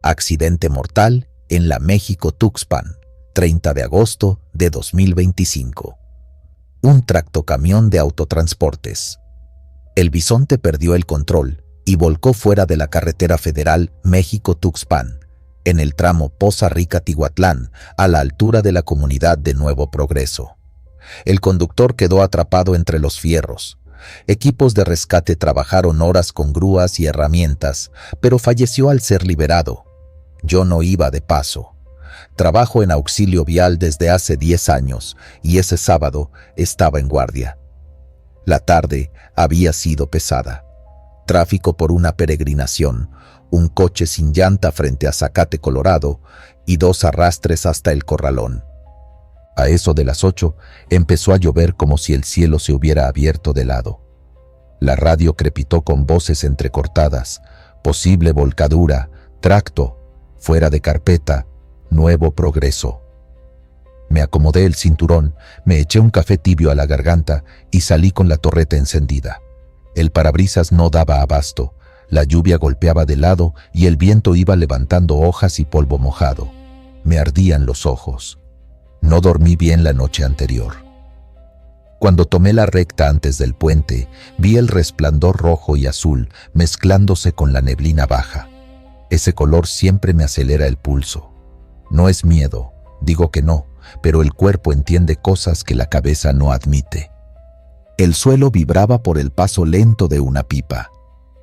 Accidente mortal en la México-Tuxpan, 30 de agosto de 2025. Un tractocamión de autotransportes. El bisonte perdió el control y volcó fuera de la carretera federal México-Tuxpan, en el tramo Poza Rica-Tihuatlán, a la altura de la comunidad de Nuevo Progreso. El conductor quedó atrapado entre los fierros. Equipos de rescate trabajaron horas con grúas y herramientas, pero falleció al ser liberado. Yo no iba de paso. Trabajo en auxilio vial desde hace 10 años y ese sábado estaba en guardia. La tarde había sido pesada. Tráfico por una peregrinación, un coche sin llanta frente a Zacate, Colorado, y 2 arrastres hasta el Corralón. A eso de las 8 empezó a llover como si el cielo se hubiera abierto de lado. La radio crepitó con voces entrecortadas: posible volcadura, tracto, fuera de carpeta, Nuevo Progreso. Me acomodé el cinturón, me eché un café tibio a la garganta y salí con la torreta encendida. El parabrisas no daba abasto, la lluvia golpeaba de lado y el viento iba levantando hojas y polvo mojado. Me ardían los ojos. No dormí bien la noche anterior. Cuando tomé la recta antes del puente, vi el resplandor rojo y azul mezclándose con la neblina baja. Ese color siempre me acelera el pulso. No es miedo, digo que no, pero el cuerpo entiende cosas que la cabeza no admite. El suelo vibraba por el paso lento de una pipa.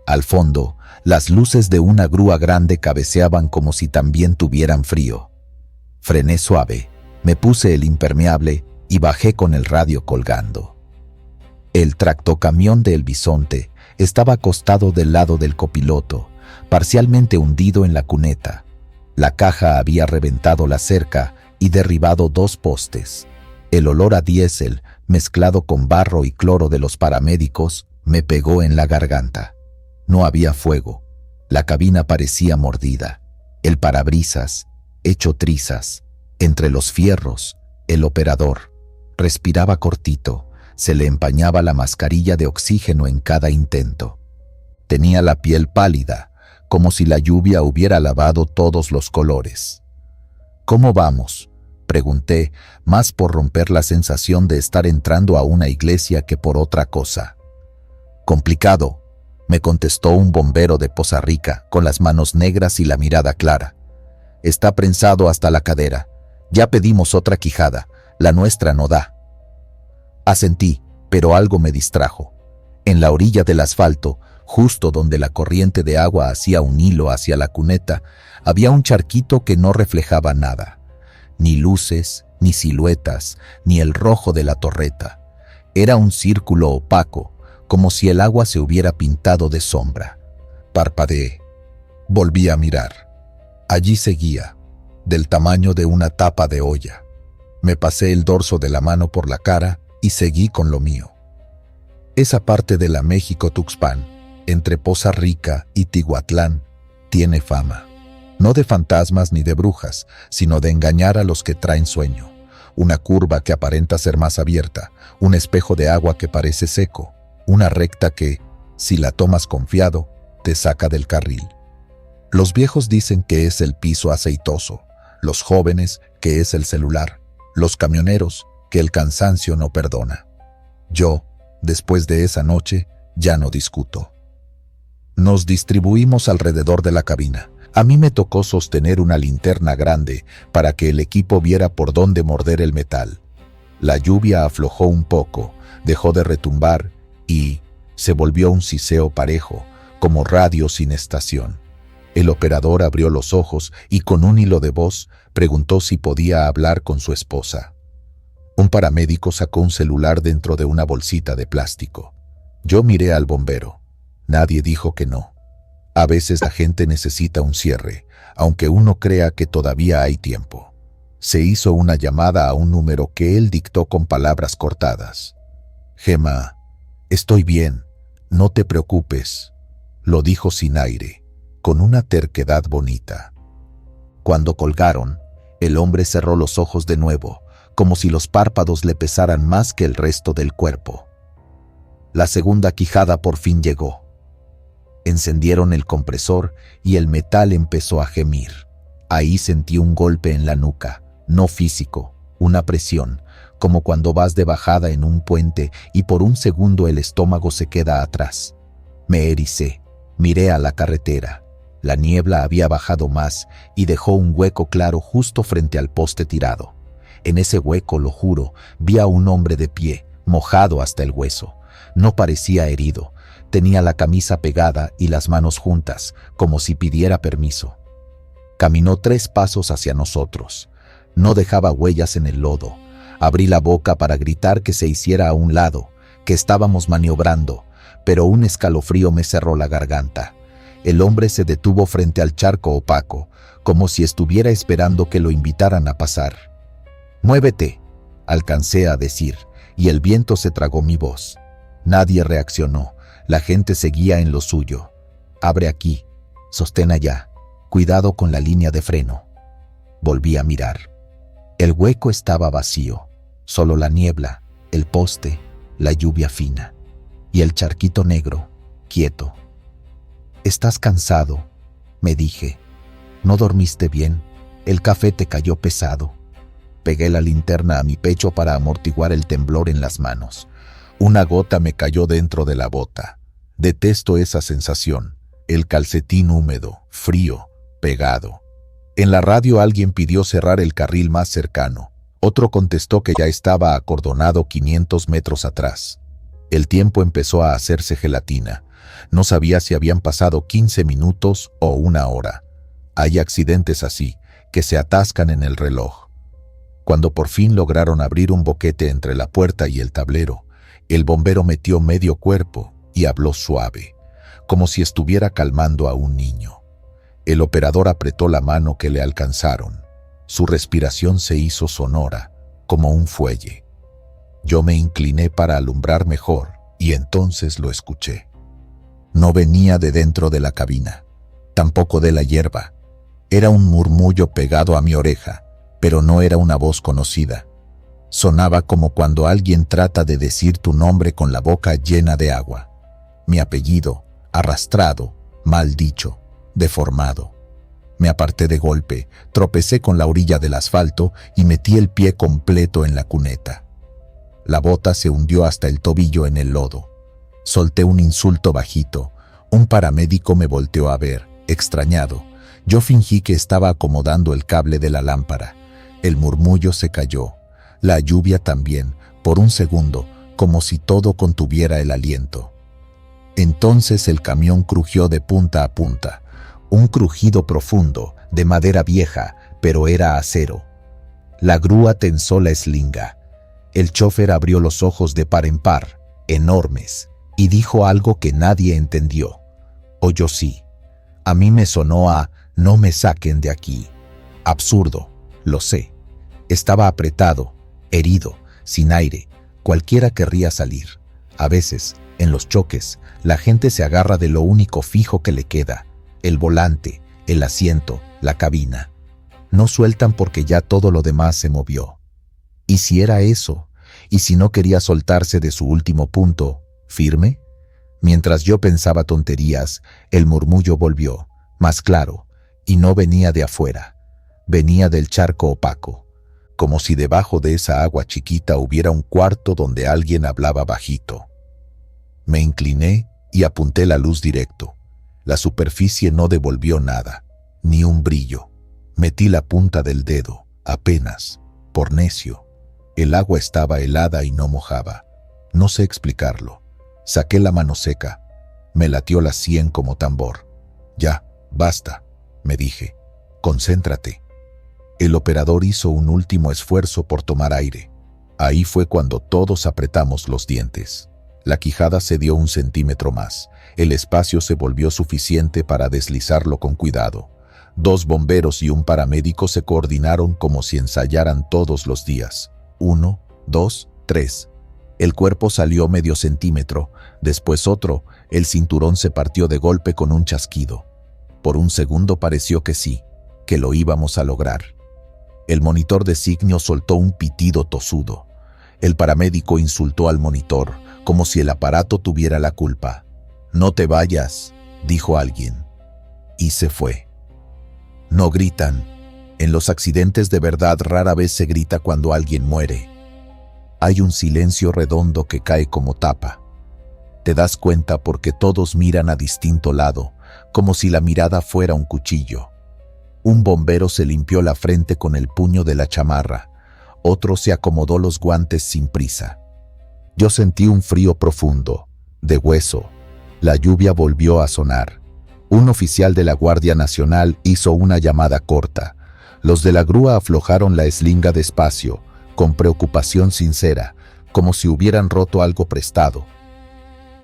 Al fondo, las luces de una grúa grande cabeceaban como si también tuvieran frío. Frené suave, me puse el impermeable y bajé con el radio colgando. El tractocamión del bisonte estaba acostado del lado del copiloto, parcialmente hundido en la cuneta. La caja había reventado la cerca y derribado 2 postes. El olor a diésel, mezclado con barro y cloro de los paramédicos, me pegó en la garganta. No había fuego. La cabina parecía mordida. El parabrisas, hecho trizas. Entre los fierros, el operador. Respiraba cortito. Se le empañaba la mascarilla de oxígeno en cada intento. Tenía la piel pálida, como si la lluvia hubiera lavado todos los colores. ¿Cómo vamos?, pregunté, más por romper la sensación de estar entrando a una iglesia que por otra cosa. Complicado, me contestó un bombero de Poza Rica, con las manos negras y la mirada clara. Está prensado hasta la cadera. Ya pedimos otra quijada, la nuestra no da. Asentí, pero algo me distrajo. En la orilla del asfalto, justo donde la corriente de agua hacía un hilo hacia la cuneta, había un charquito que no reflejaba nada. Ni luces, ni siluetas, ni el rojo de la torreta. Era un círculo opaco, como si el agua se hubiera pintado de sombra. Parpadeé. Volví a mirar. Allí seguía, del tamaño de una tapa de olla. Me pasé el dorso de la mano por la cara y seguí con lo mío. Esa parte de la México-Tuxpan, entre Poza Rica y Tihuatlán, tiene fama. No de fantasmas ni de brujas, sino de engañar a los que traen sueño. Una curva que aparenta ser más abierta, un espejo de agua que parece seco, una recta que, si la tomas confiado, te saca del carril. Los viejos dicen que es el piso aceitoso, los jóvenes que es el celular, los camioneros que el cansancio no perdona. Yo, después de esa noche, ya no discuto. Nos distribuimos alrededor de la cabina. A mí me tocó sostener una linterna grande para que el equipo viera por dónde morder el metal. La lluvia aflojó un poco, dejó de retumbar y se volvió un siseo parejo, como radio sin estación. El operador abrió los ojos y con un hilo de voz preguntó si podía hablar con su esposa. Un paramédico sacó un celular dentro de una bolsita de plástico. Yo miré al bombero. Nadie dijo que no. A veces la gente necesita un cierre, aunque uno crea que todavía hay tiempo. Se hizo una llamada a un número que él dictó con palabras cortadas. Gema, estoy bien, no te preocupes, lo dijo sin aire, con una terquedad bonita. Cuando colgaron, el hombre cerró los ojos de nuevo, como si los párpados le pesaran más que el resto del cuerpo. La segunda quijada por fin llegó. Encendieron el compresor y el metal empezó a gemir. Ahí sentí un golpe en la nuca, no físico, una presión, como cuando vas de bajada en un puente y por un segundo el estómago se queda atrás. Me ericé, miré a la carretera. La niebla había bajado más y dejó un hueco claro justo frente al poste tirado. En ese hueco, lo juro, vi a un hombre de pie, mojado hasta el hueso. No parecía herido, tenía la camisa pegada y las manos juntas, como si pidiera permiso. Caminó 3 pasos hacia nosotros. No dejaba huellas en el lodo. Abrí la boca para gritar que se hiciera a un lado, que estábamos maniobrando, pero un escalofrío me cerró la garganta. El hombre se detuvo frente al charco opaco, como si estuviera esperando que lo invitaran a pasar. «Muévete», alcancé a decir, y el viento se tragó mi voz. Nadie reaccionó, la gente seguía en lo suyo. «Abre aquí, sostén allá, cuidado con la línea de freno». Volví a mirar. El hueco estaba vacío, solo la niebla, el poste, la lluvia fina, y el charquito negro, quieto. «¿Estás cansado?», me dije. «¿No dormiste bien? El café te cayó pesado». Pegué la linterna a mi pecho para amortiguar el temblor en las manos. Una gota me cayó dentro de la bota. Detesto esa sensación. El calcetín húmedo, frío, pegado. En la radio alguien pidió cerrar el carril más cercano. Otro contestó que ya estaba acordonado 500 metros atrás. El tiempo empezó a hacerse gelatina. No sabía si habían pasado 15 minutos o 1 hora. Hay accidentes así, que se atascan en el reloj. Cuando por fin lograron abrir un boquete entre la puerta y el tablero, el bombero metió medio cuerpo y habló suave, como si estuviera calmando a un niño. El operador apretó la mano que le alcanzaron. Su respiración se hizo sonora, como un fuelle. Yo me incliné para alumbrar mejor y entonces lo escuché. No venía de dentro de la cabina, tampoco de la hierba. Era un murmullo pegado a mi oreja, pero no era una voz conocida. Sonaba como cuando alguien trata de decir tu nombre con la boca llena de agua. Mi apellido, arrastrado, mal dicho, deformado. Me aparté de golpe, tropecé con la orilla del asfalto y metí el pie completo en la cuneta. La bota se hundió hasta el tobillo en el lodo. Solté un insulto bajito. Un paramédico me volteó a ver, extrañado. Yo fingí que estaba acomodando el cable de la lámpara. El murmullo se cayó. La lluvia también, por un segundo, como si todo contuviera el aliento. Entonces el camión crujió de punta a punta. Un crujido profundo, de madera vieja, pero era acero. La grúa tensó la eslinga. El chofer abrió los ojos de par en par, enormes, y dijo algo que nadie entendió. O yo sí. A mí me sonó a «no me saquen de aquí». Absurdo, lo sé. Estaba apretado, herido, sin aire. Cualquiera querría salir. A veces, en los choques, la gente se agarra de lo único fijo que le queda: el volante, el asiento, la cabina. No sueltan porque ya todo lo demás se movió. ¿Y si era eso? ¿Y si no quería soltarse de su último punto, firme? Mientras yo pensaba tonterías, el murmullo volvió, más claro, y no venía de afuera. Venía del charco opaco, como si debajo de esa agua chiquita hubiera un cuarto donde alguien hablaba bajito. Me incliné y apunté la luz directo. La superficie no devolvió nada, ni un brillo. Metí la punta del dedo, apenas, por necio. El agua estaba helada y no mojaba. No sé explicarlo. Saqué la mano seca. Me latió la sien como tambor. «Ya, basta», me dije. «Concéntrate». El operador hizo un último esfuerzo por tomar aire. Ahí fue cuando todos apretamos los dientes. La quijada se dio 1 centímetro más. El espacio se volvió suficiente para deslizarlo con cuidado. 2 bomberos y un paramédico se coordinaron como si ensayaran todos los días. 1, 2, 3. El cuerpo salió medio centímetro, después otro. El cinturón se partió de golpe con un chasquido. Por un segundo pareció que sí, que lo íbamos a lograr. El monitor de signo soltó un pitido tosudo. El paramédico insultó al monitor, como si el aparato tuviera la culpa. «No te vayas», dijo alguien, y se fue. No gritan. En los accidentes de verdad rara vez se grita cuando alguien muere. Hay un silencio redondo que cae como tapa. Te das cuenta porque todos miran a distinto lado, como si la mirada fuera un cuchillo. Un bombero se limpió la frente con el puño de la chamarra, otro se acomodó los guantes sin prisa. Yo sentí un frío profundo, de hueso. La lluvia volvió a sonar. Un oficial de la Guardia Nacional hizo una llamada corta. Los de la grúa aflojaron la eslinga despacio, con preocupación sincera, como si hubieran roto algo prestado.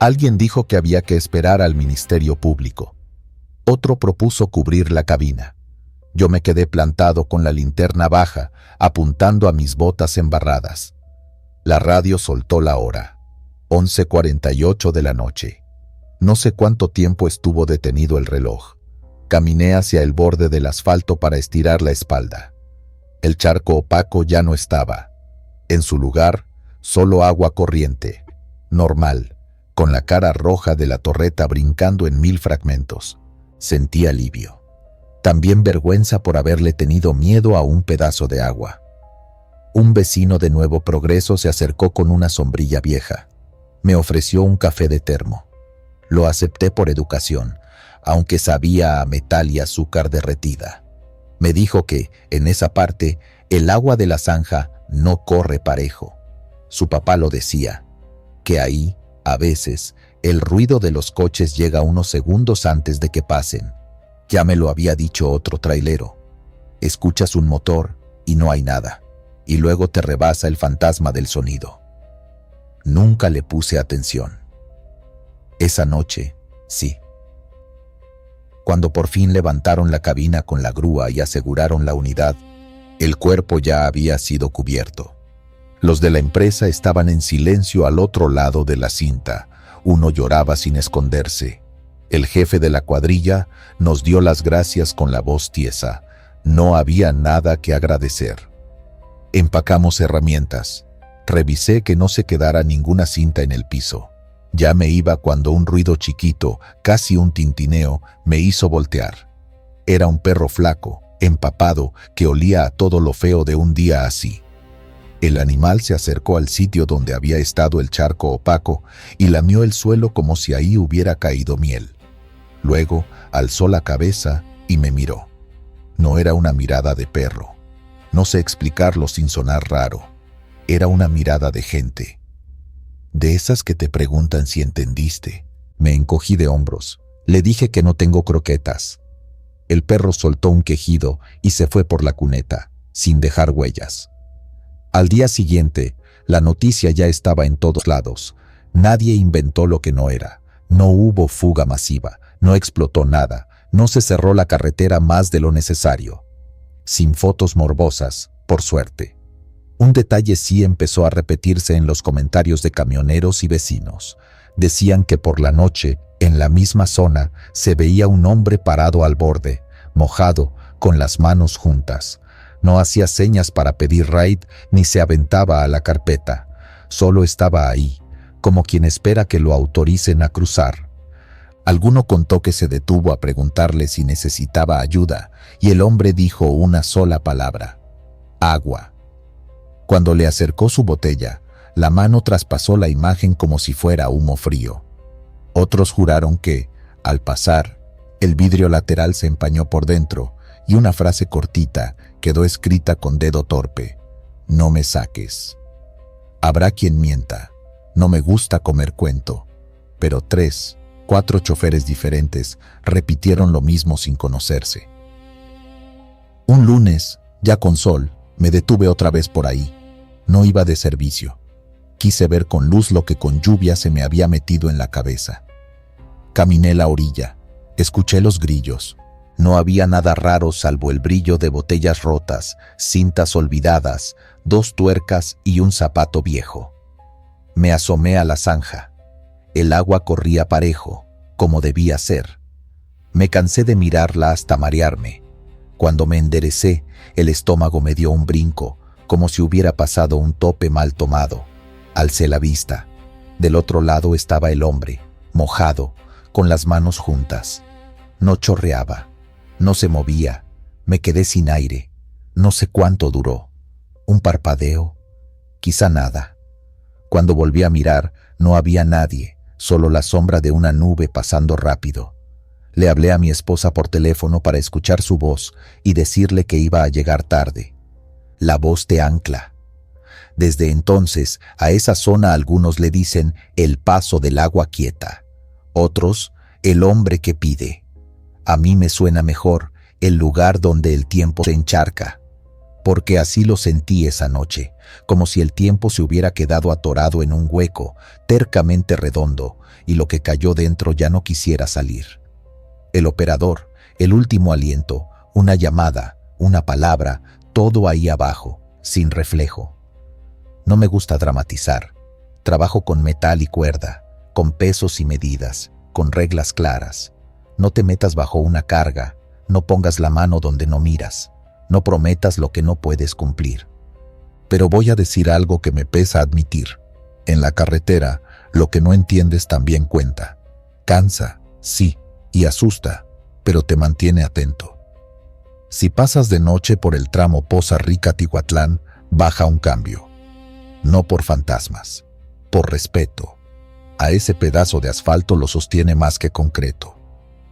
Alguien dijo que había que esperar al Ministerio Público. Otro propuso cubrir la cabina. Yo me quedé plantado con la linterna baja, apuntando a mis botas embarradas. La radio soltó la hora. 11:48 de la noche. No sé cuánto tiempo estuvo detenido el reloj. Caminé hacia el borde del asfalto para estirar la espalda. El charco opaco ya no estaba. En su lugar, solo agua corriente, normal, con la cara roja de la torreta brincando en 1000 fragmentos. Sentí alivio. También vergüenza por haberle tenido miedo a un pedazo de agua. Un vecino de Nuevo Progreso se acercó con una sombrilla vieja. Me ofreció un café de termo. Lo acepté por educación, aunque sabía a metal y azúcar derretida. Me dijo que, en esa parte, el agua de la zanja no corre parejo. Su papá lo decía, que ahí, a veces, el ruido de los coches llega unos segundos antes de que pasen. Ya me lo había dicho otro trailero. Escuchas un motor y no hay nada, y luego te rebasa el fantasma del sonido. Nunca le puse atención. Esa noche, sí. Cuando por fin levantaron la cabina con la grúa y aseguraron la unidad, el cuerpo ya había sido cubierto. Los de la empresa estaban en silencio al otro lado de la cinta. Uno lloraba sin esconderse. El jefe de la cuadrilla nos dio las gracias con la voz tiesa. No había nada que agradecer. Empacamos herramientas. Revisé que no se quedara ninguna cinta en el piso. Ya me iba cuando un ruido chiquito, casi un tintineo, me hizo voltear. Era un perro flaco, empapado, que olía a todo lo feo de un día así. El animal se acercó al sitio donde había estado el charco opaco y lamió el suelo como si ahí hubiera caído miel. Luego alzó la cabeza y me miró. No era una mirada de perro. No sé explicarlo sin sonar raro. Era una mirada de gente. De esas que te preguntan si entendiste. Me encogí de hombros. Le dije que no tengo croquetas. El perro soltó un quejido y se fue por la cuneta, sin dejar huellas. Al día siguiente, la noticia ya estaba en todos lados. Nadie inventó lo que no era. No hubo fuga masiva, no explotó nada, no se cerró la carretera más de lo necesario. Sin fotos morbosas, por suerte. Un detalle sí empezó a repetirse en los comentarios de camioneros y vecinos. Decían que por la noche, en la misma zona, se veía un hombre parado al borde, mojado, con las manos juntas. No hacía señas para pedir raid ni se aventaba a la carpeta. Solo estaba ahí, como quien espera que lo autoricen a cruzar. Alguno contó que se detuvo a preguntarle si necesitaba ayuda y el hombre dijo una sola palabra: agua. Cuando le acercó su botella, la mano traspasó la imagen como si fuera humo frío. Otros juraron que, al pasar, el vidrio lateral se empañó por dentro y una frase cortita quedó escrita con dedo torpe: no me saques. Habrá quien mienta. No me gusta comer cuento. Pero 3, 4 choferes diferentes repitieron lo mismo sin conocerse. Un lunes, ya con sol, me detuve otra vez por ahí. No iba de servicio. Quise ver con luz lo que con lluvia se me había metido en la cabeza. Caminé la orilla. Escuché los grillos. No había nada raro salvo el brillo de botellas rotas, cintas olvidadas, 2 tuercas y un zapato viejo. Me asomé a la zanja. El agua corría parejo, como debía ser. Me cansé de mirarla hasta marearme. Cuando me enderecé, el estómago me dio un brinco, como si hubiera pasado un tope mal tomado. Alcé la vista. Del otro lado estaba el hombre, mojado, con las manos juntas. No chorreaba, no se movía, me quedé sin aire. No sé cuánto duró. Un parpadeo, quizá nada. Cuando volví a mirar, no había nadie, solo la sombra de una nube pasando rápido. Le hablé a mi esposa por teléfono para escuchar su voz y decirle que iba a llegar tarde. La voz te ancla. Desde entonces, a esa zona algunos le dicen el paso del agua quieta, otros el hombre que pide. A mí me suena mejor el lugar donde el tiempo se encharca, porque así lo sentí esa noche, como si el tiempo se hubiera quedado atorado en un hueco tercamente redondo y lo que cayó dentro ya no quisiera salir. El operador, el último aliento, una llamada, una palabra, todo ahí abajo, sin reflejo. No me gusta dramatizar. Trabajo con metal y cuerda, con pesos y medidas, con reglas claras. No te metas bajo una carga, no pongas la mano donde no miras, no prometas lo que no puedes cumplir. Pero voy a decir algo que me pesa admitir. En la carretera, lo que no entiendes también cuenta. Cansa, sí, y asusta, pero te mantiene atento. Si pasas de noche por el tramo Poza Rica-Tihuatlán, baja un cambio. No por fantasmas, por respeto. A ese pedazo de asfalto lo sostiene más que concreto.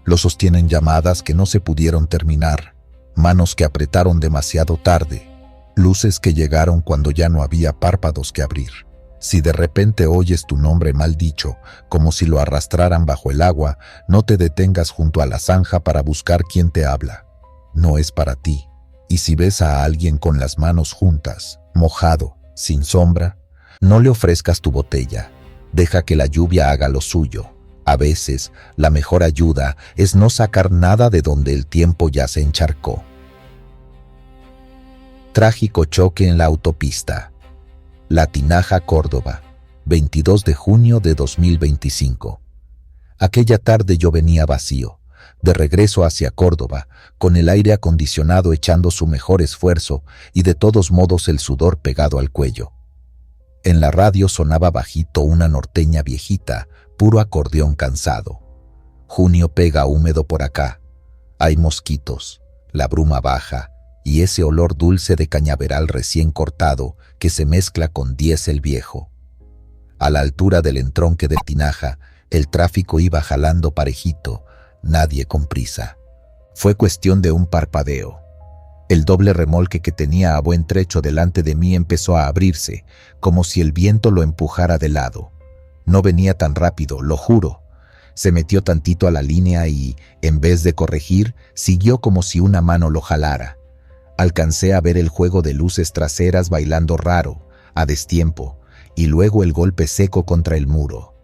Lo sostienen llamadas que no se pudieron terminar, manos que apretaron demasiado tarde, luces que llegaron cuando ya no había párpados que abrir. Si de repente oyes tu nombre mal dicho, como si lo arrastraran bajo el agua, no te detengas junto a la zanja para buscar quién te habla. No es para ti. Y si ves a alguien con las manos juntas, mojado, sin sombra, no le ofrezcas tu botella. Deja que la lluvia haga lo suyo. A veces, la mejor ayuda es no sacar nada de donde el tiempo ya se encharcó. Trágico choque en la autopista. La Tinaja, Córdoba, 22 de junio de 2025. Aquella tarde yo venía vacío, de regreso hacia Córdoba, con el aire acondicionado echando su mejor esfuerzo y de todos modos el sudor pegado al cuello. En la radio sonaba bajito una norteña viejita, puro acordeón cansado. Junio pega húmedo por acá. Hay mosquitos, la bruma baja y ese olor dulce de cañaveral recién cortado que se mezcla con diésel viejo. A la altura del entronque de Tinaja, el tráfico iba jalando parejito, nadie con prisa. Fue cuestión de un parpadeo. El doble remolque que tenía a buen trecho delante de mí empezó a abrirse, como si el viento lo empujara de lado. No venía tan rápido, lo juro. Se metió tantito a la línea y, en vez de corregir, siguió como si una mano lo jalara. Alcancé a ver el juego de luces traseras bailando raro, a destiempo, y luego el golpe seco contra el muro.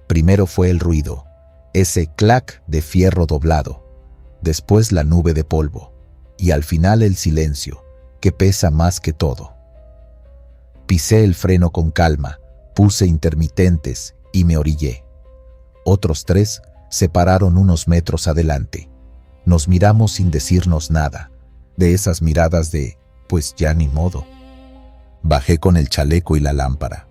Primero fue el ruido, ese clac de fierro doblado, después la nube de polvo, y al final el silencio, que pesa más que todo. Pisé el freno con calma, puse intermitentes y me orillé. Otros 3 se pararon unos metros adelante. Nos miramos sin decirnos nada, de esas miradas de, pues ya ni modo. Bajé con el chaleco y la lámpara.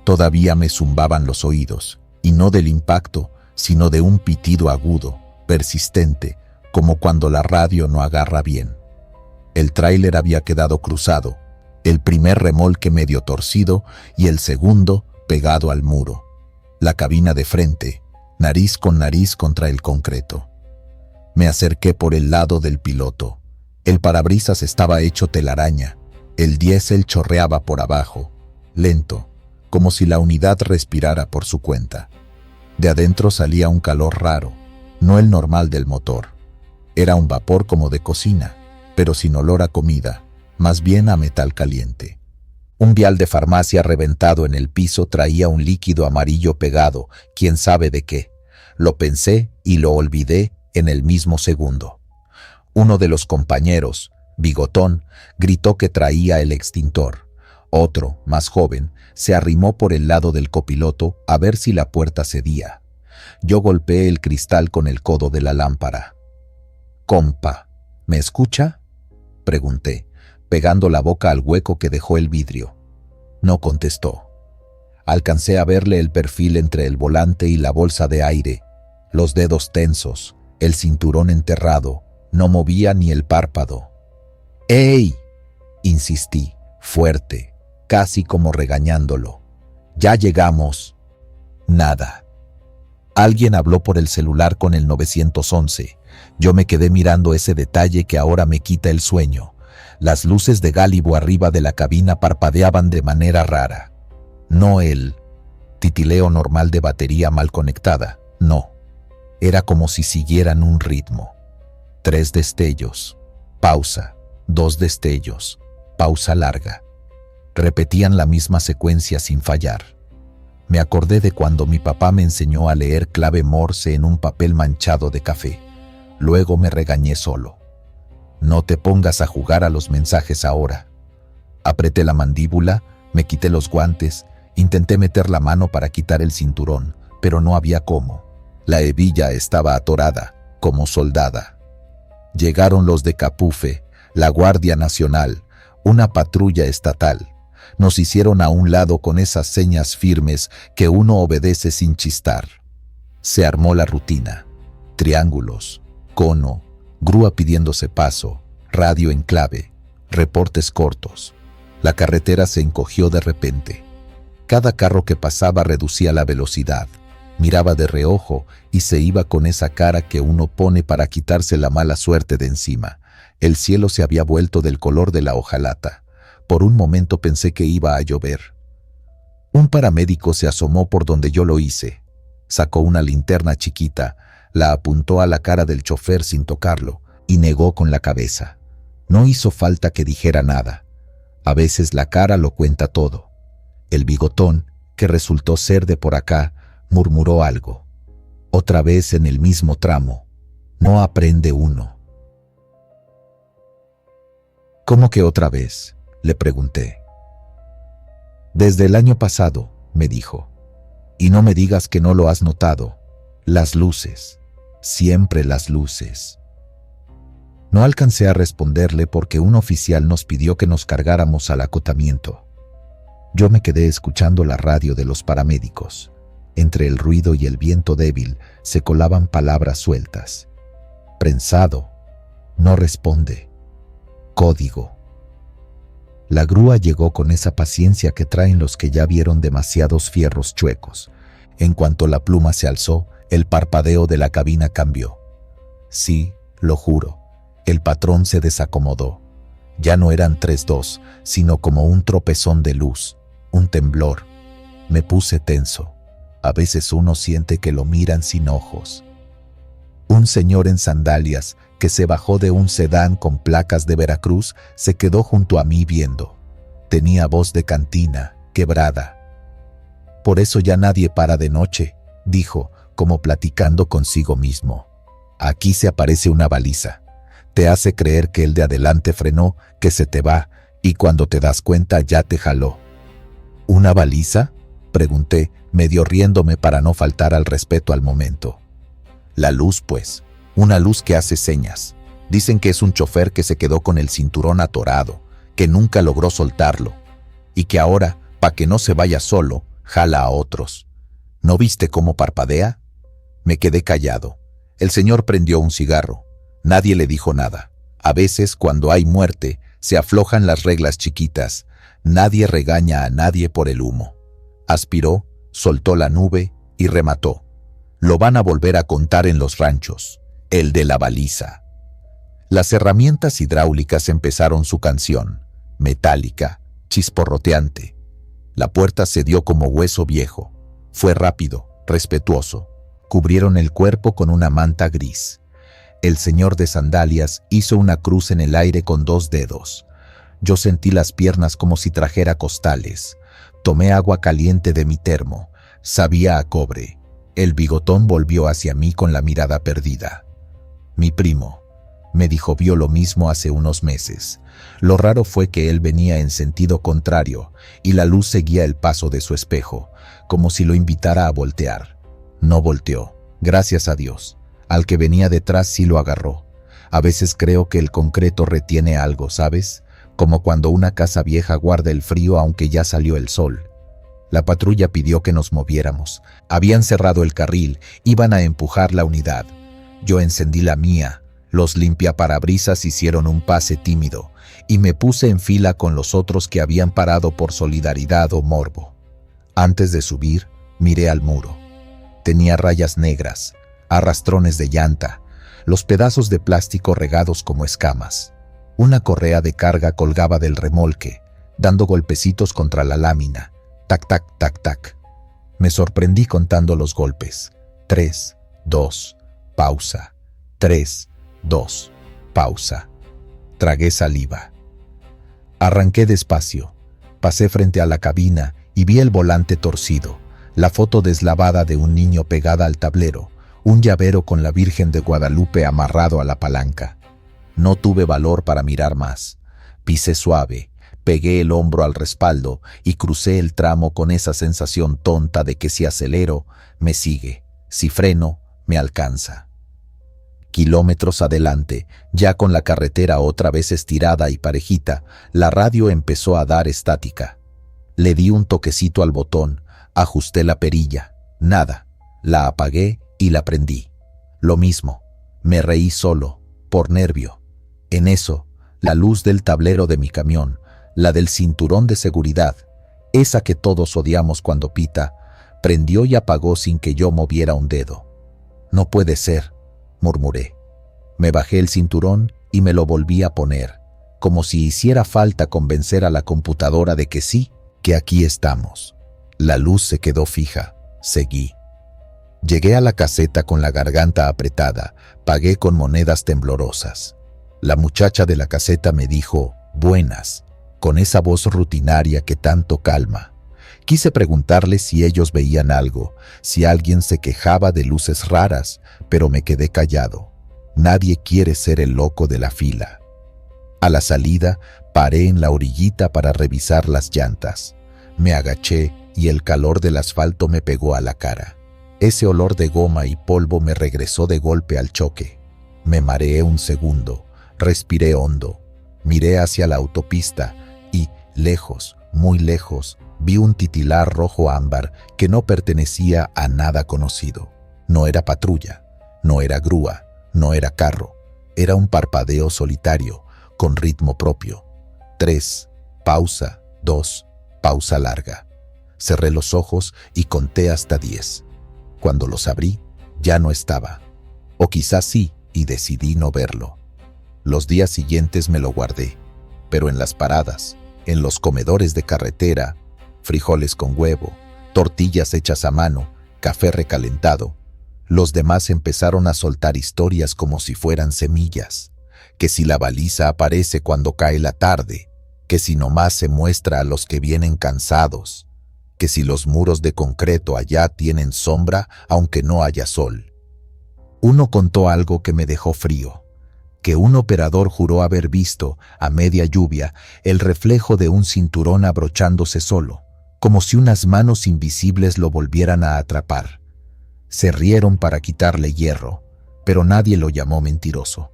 Todavía me zumbaban los oídos, y no del impacto, sino de un pitido agudo, persistente, como cuando la radio no agarra bien. El tráiler había quedado cruzado, el primer remolque medio torcido y el segundo pegado al muro. La cabina de frente, nariz con nariz contra el concreto. Me acerqué por el lado del piloto. El parabrisas estaba hecho telaraña. El diésel chorreaba por abajo, lento, como si la unidad respirara por su cuenta. De adentro salía un calor raro, no el normal del motor. Era un vapor como de cocina, pero sin olor a comida, más bien a metal caliente. Un vial de farmacia reventado en el piso traía un líquido amarillo pegado, quién sabe de qué. Lo pensé y lo olvidé en el mismo segundo. Uno de los compañeros, bigotón, gritó que traía el extintor. Otro, más joven, se arrimó por el lado del copiloto a ver si la puerta cedía. Yo golpeé el cristal con el codo de la lámpara. «Compa, ¿me escucha?», pregunté, pegando la boca al hueco que dejó el vidrio. No contestó. Alcancé a verle el perfil entre el volante y la bolsa de aire. los dedos tensos, el cinturón enterrado, no movía ni el párpado. ¡Ey!, insistí, fuerte, casi como regañándolo. ¡Ya llegamos! Nada. Alguien habló por el celular con el 911. Yo me quedé mirando ese detalle que ahora me quita el sueño. Las luces de gálibo arriba de la cabina parpadeaban de manera rara. No el titileo normal de batería mal conectada, no. Era como si siguieran un ritmo. 3 destellos, pausa, 2 destellos, pausa larga. Repetían la misma secuencia sin fallar. Me acordé de cuando mi papá me enseñó a leer clave Morse en un papel manchado de café. Luego me regañé solo. No te pongas a jugar a los mensajes ahora. Apreté la mandíbula, me quité los guantes, intenté meter la mano para quitar el cinturón, pero no había cómo. La hebilla estaba atorada, como soldada. Llegaron los de Capufe, la Guardia Nacional, una patrulla estatal. Nos hicieron a un lado con esas señas firmes que uno obedece sin chistar. Se armó la rutina. Triángulos, cono, grúa pidiéndose paso, radio en clave, reportes cortos. La carretera se encogió de repente. Cada carro que pasaba reducía la velocidad. Miraba de reojo y se iba con esa cara que uno pone para quitarse la mala suerte de encima. El cielo se había vuelto del color de la hojalata. Por un momento pensé que iba a llover. Un paramédico se asomó por donde yo lo hice. Sacó una linterna chiquita, la apuntó a la cara del chofer sin tocarlo y negó con la cabeza. No hizo falta que dijera nada. A veces la cara lo cuenta todo. El bigotón, que resultó ser de por acá, murmuró algo. Otra vez en el mismo tramo. No aprende uno. ¿Cómo que otra vez?, le pregunté. Desde el año pasado, me dijo. Y no me digas que no lo has notado. Las luces. Siempre las luces. No alcancé a responderle porque un oficial nos pidió que nos cargáramos al acotamiento. Yo me quedé escuchando la radio de los paramédicos. Entre el ruido y el viento débil se colaban palabras sueltas. Prensado. No responde. Código. La grúa llegó con esa paciencia que traen los que ya vieron demasiados fierros chuecos. En cuanto la pluma se alzó, el parpadeo de la cabina cambió. Sí, lo juro, el patrón se desacomodó. Ya no eran 3-2, sino como un tropezón de luz, un temblor. Me puse tenso. A veces uno siente que lo miran sin ojos. Un señor en sandalias, que se bajó de un sedán con placas de Veracruz, se quedó junto a mí viendo. Tenía voz de cantina, quebrada. Por eso ya nadie para de noche, dijo, como platicando consigo mismo. Aquí se aparece una baliza. Te hace creer que el de adelante frenó, que se te va, y cuando te das cuenta ya te jaló. ¿Una baliza?, pregunté, medio riéndome para no faltar al respeto al momento. La luz, pues. Una luz que hace señas. Dicen que es un chofer que se quedó con el cinturón atorado, que nunca logró soltarlo, y que ahora, pa' que no se vaya solo, jala a otros. ¿No viste cómo parpadea? Me quedé callado. El señor prendió un cigarro. Nadie le dijo nada. A veces, cuando hay muerte, se aflojan las reglas chiquitas. Nadie regaña a nadie por el humo. Aspiró, soltó la nube y remató. Lo van a volver a contar en los ranchos. El de la baliza. Las herramientas hidráulicas empezaron su canción, metálica, chisporroteante. La puerta se dio como hueso viejo. Fue rápido, respetuoso. Cubrieron el cuerpo con una manta gris. El señor de sandalias hizo una cruz en el aire con 2 dedos. Yo sentí las piernas como si trajera costales. Tomé agua caliente de mi termo. Sabía a cobre. El bigotón volvió hacia mí con la mirada perdida. Mi primo, me dijo, vio lo mismo hace unos meses. Lo raro fue que él venía en sentido contrario y la luz seguía el paso de su espejo, como si lo invitara a voltear. No volteó, gracias a Dios. Al que venía detrás sí lo agarró. A veces creo que el concreto retiene algo, ¿sabes? Como cuando una casa vieja guarda el frío aunque ya salió el sol. La patrulla pidió que nos moviéramos. Habían cerrado el carril, iban a empujar la unidad. Yo encendí la mía. Los limpiaparabrisas hicieron un pase tímido y me puse en fila con los otros que habían parado por solidaridad o morbo. Antes de subir, miré al muro. Tenía rayas negras, arrastrones de llanta, los pedazos de plástico regados como escamas. Una correa de carga colgaba del remolque, dando golpecitos contra la lámina. Tac, tac, tac, tac. Me sorprendí contando los golpes. 3, 2, pausa. 3, 2, pausa. Tragué saliva. Arranqué despacio. Pasé frente a la cabina y vi el volante torcido, la foto deslavada de un niño pegada al tablero, un llavero con la Virgen de Guadalupe amarrado a la palanca. No tuve valor para mirar más. Pisé suave, pegué el hombro al respaldo y crucé el tramo con esa sensación tonta de que si acelero, me sigue, si freno, me alcanza. Kilómetros adelante, ya con la carretera otra vez estirada y parejita, la radio empezó a dar estática. Le di un toquecito al botón, ajusté la perilla, nada, la apagué y la prendí. Lo mismo, me reí solo, por nervio. En eso, la luz del tablero de mi camión, la del cinturón de seguridad, esa que todos odiamos cuando pita, prendió y apagó sin que yo moviera un dedo. No puede ser, murmuré. Me bajé el cinturón y me lo volví a poner, como si hiciera falta convencer a la computadora de que sí, que aquí estamos. La luz se quedó fija, seguí. Llegué a la caseta con la garganta apretada, pagué con monedas temblorosas. La muchacha de la caseta me dijo, buenas, con esa voz rutinaria que tanto calma. Quise preguntarles si ellos veían algo, si alguien se quejaba de luces raras, pero me quedé callado. Nadie quiere ser el loco de la fila. A la salida, paré en la orillita para revisar las llantas. Me agaché y el calor del asfalto me pegó a la cara. Ese olor de goma y polvo me regresó de golpe al choque. Me mareé un segundo, respiré hondo, miré hacia la autopista y, lejos, muy lejos, vi un titilar rojo ámbar que no pertenecía a nada conocido. No era patrulla, no era grúa, no era carro. Era un parpadeo solitario, con ritmo propio. 3, pausa, 2, pausa larga. Cerré los ojos y conté hasta 10. Cuando los abrí, ya no estaba. O quizás sí, y decidí no verlo. Los días siguientes me lo guardé, pero en las paradas, en los comedores de carretera, frijoles con huevo, tortillas hechas a mano, café recalentado, los demás empezaron a soltar historias como si fueran semillas, que si la baliza aparece cuando cae la tarde, que si nomás se muestra a los que vienen cansados, que si los muros de concreto allá tienen sombra aunque no haya sol. Uno contó algo que me dejó frío, que un operador juró haber visto, a media lluvia, el reflejo de un cinturón abrochándose solo, como si unas manos invisibles lo volvieran a atrapar. Se rieron para quitarle hierro, pero nadie lo llamó mentiroso.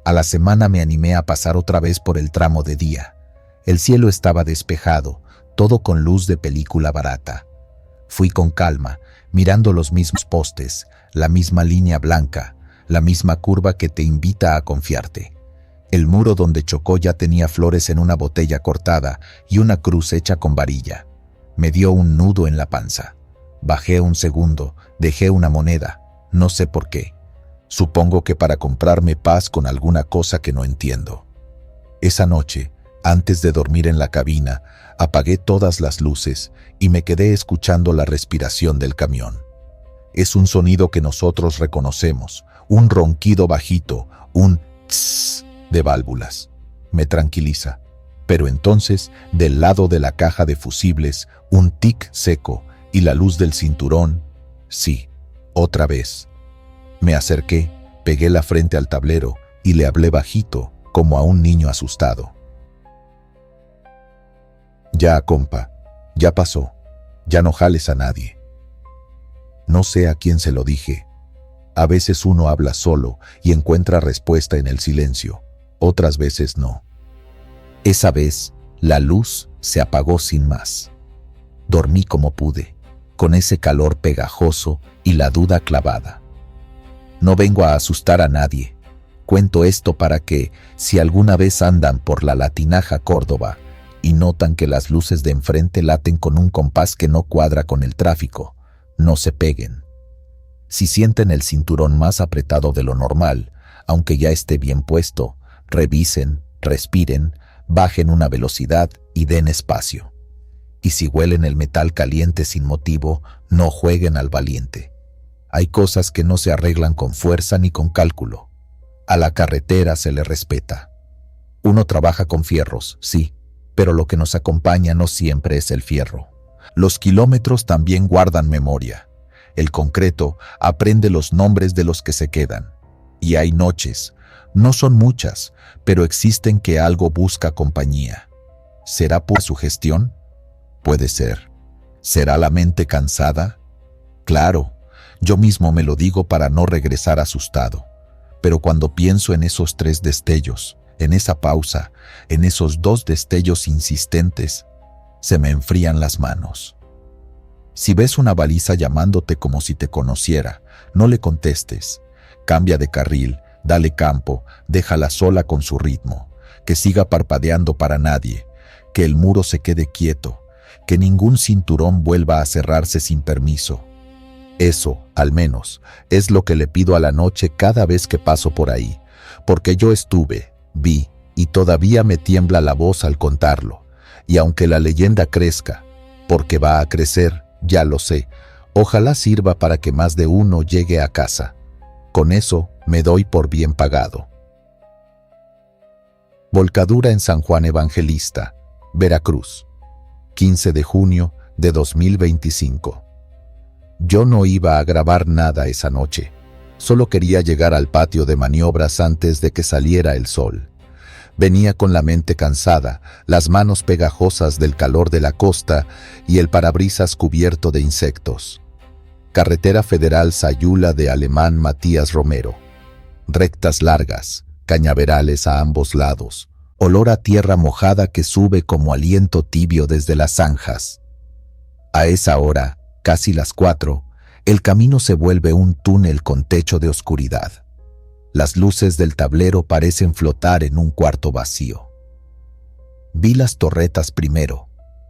A la semana me animé a pasar otra vez por el tramo de día. El cielo estaba despejado, todo con luz de película barata. Fui con calma, mirando los mismos postes, la misma línea blanca, la misma curva que te invita a confiarte. El muro donde chocó ya tenía flores en una botella cortada y una cruz hecha con varilla. Me dio un nudo en la panza. Bajé un segundo, dejé una moneda, no sé por qué. Supongo que para comprarme paz con alguna cosa que no entiendo. Esa noche, antes de dormir en la cabina, apagué todas las luces y me quedé escuchando la respiración del camión. Es un sonido que nosotros reconocemos, un ronquido bajito, un tss de válvulas. Me tranquiliza. Pero entonces, del lado de la caja de fusibles, un tic seco y la luz del cinturón. Sí, otra vez. Me acerqué, pegué la frente al tablero y le hablé bajito, como a un niño asustado. Ya, compa, ya pasó. Ya no jales a nadie. No sé a quién se lo dije. A veces uno habla solo y encuentra respuesta en el silencio. Otras veces no. Esa vez, la luz se apagó sin más. Dormí como pude, con ese calor pegajoso y la duda clavada. No vengo a asustar a nadie. Cuento esto para que, si alguna vez andan por la Latinaja Córdoba y notan que las luces de enfrente laten con un compás que no cuadra con el tráfico, no se peguen. Si sienten el cinturón más apretado de lo normal, aunque ya esté bien puesto, revisen, respiren, bajen una velocidad y den espacio. Y si huelen el metal caliente sin motivo, no jueguen al valiente. Hay cosas que no se arreglan con fuerza ni con cálculo. A la carretera se le respeta. Uno trabaja con fierros, sí, pero lo que nos acompaña no siempre es el fierro. Los kilómetros también guardan memoria. El concreto aprende los nombres de los que se quedan. Y hay noches, no son muchas, pero existen que algo busca compañía. ¿Será por sugestión? Puede ser. ¿Será la mente cansada? Claro, yo mismo me lo digo para no regresar asustado. Pero cuando pienso en esos 3 destellos, en esa pausa, en esos 2 destellos insistentes, se me enfrían las manos. Si ves una baliza llamándote como si te conociera, no le contestes. Cambia de carril, dale campo, déjala sola con su ritmo, que siga parpadeando para nadie, que el muro se quede quieto, que ningún cinturón vuelva a cerrarse sin permiso. Eso, al menos, es lo que le pido a la noche cada vez que paso por ahí, porque yo estuve, vi, y todavía me tiembla la voz al contarlo. Y aunque la leyenda crezca, porque va a crecer, ya lo sé, ojalá sirva para que más de uno llegue a casa. Con eso me doy por bien pagado. Volcadura en San Juan Evangelista, Veracruz, 15 de junio de 2025. Yo no iba a grabar nada esa noche. Solo quería llegar al patio de maniobras antes de que saliera el sol. Venía con la mente cansada, las manos pegajosas del calor de la costa y el parabrisas cubierto de insectos. Carretera Federal Sayula de Alemán Matías Romero. Rectas largas, cañaverales a ambos lados, olor a tierra mojada que sube como aliento tibio desde las zanjas. A esa hora, casi las 4, el camino se vuelve un túnel con techo de oscuridad. Las luces del tablero parecen flotar en un cuarto vacío. Vi las torretas primero,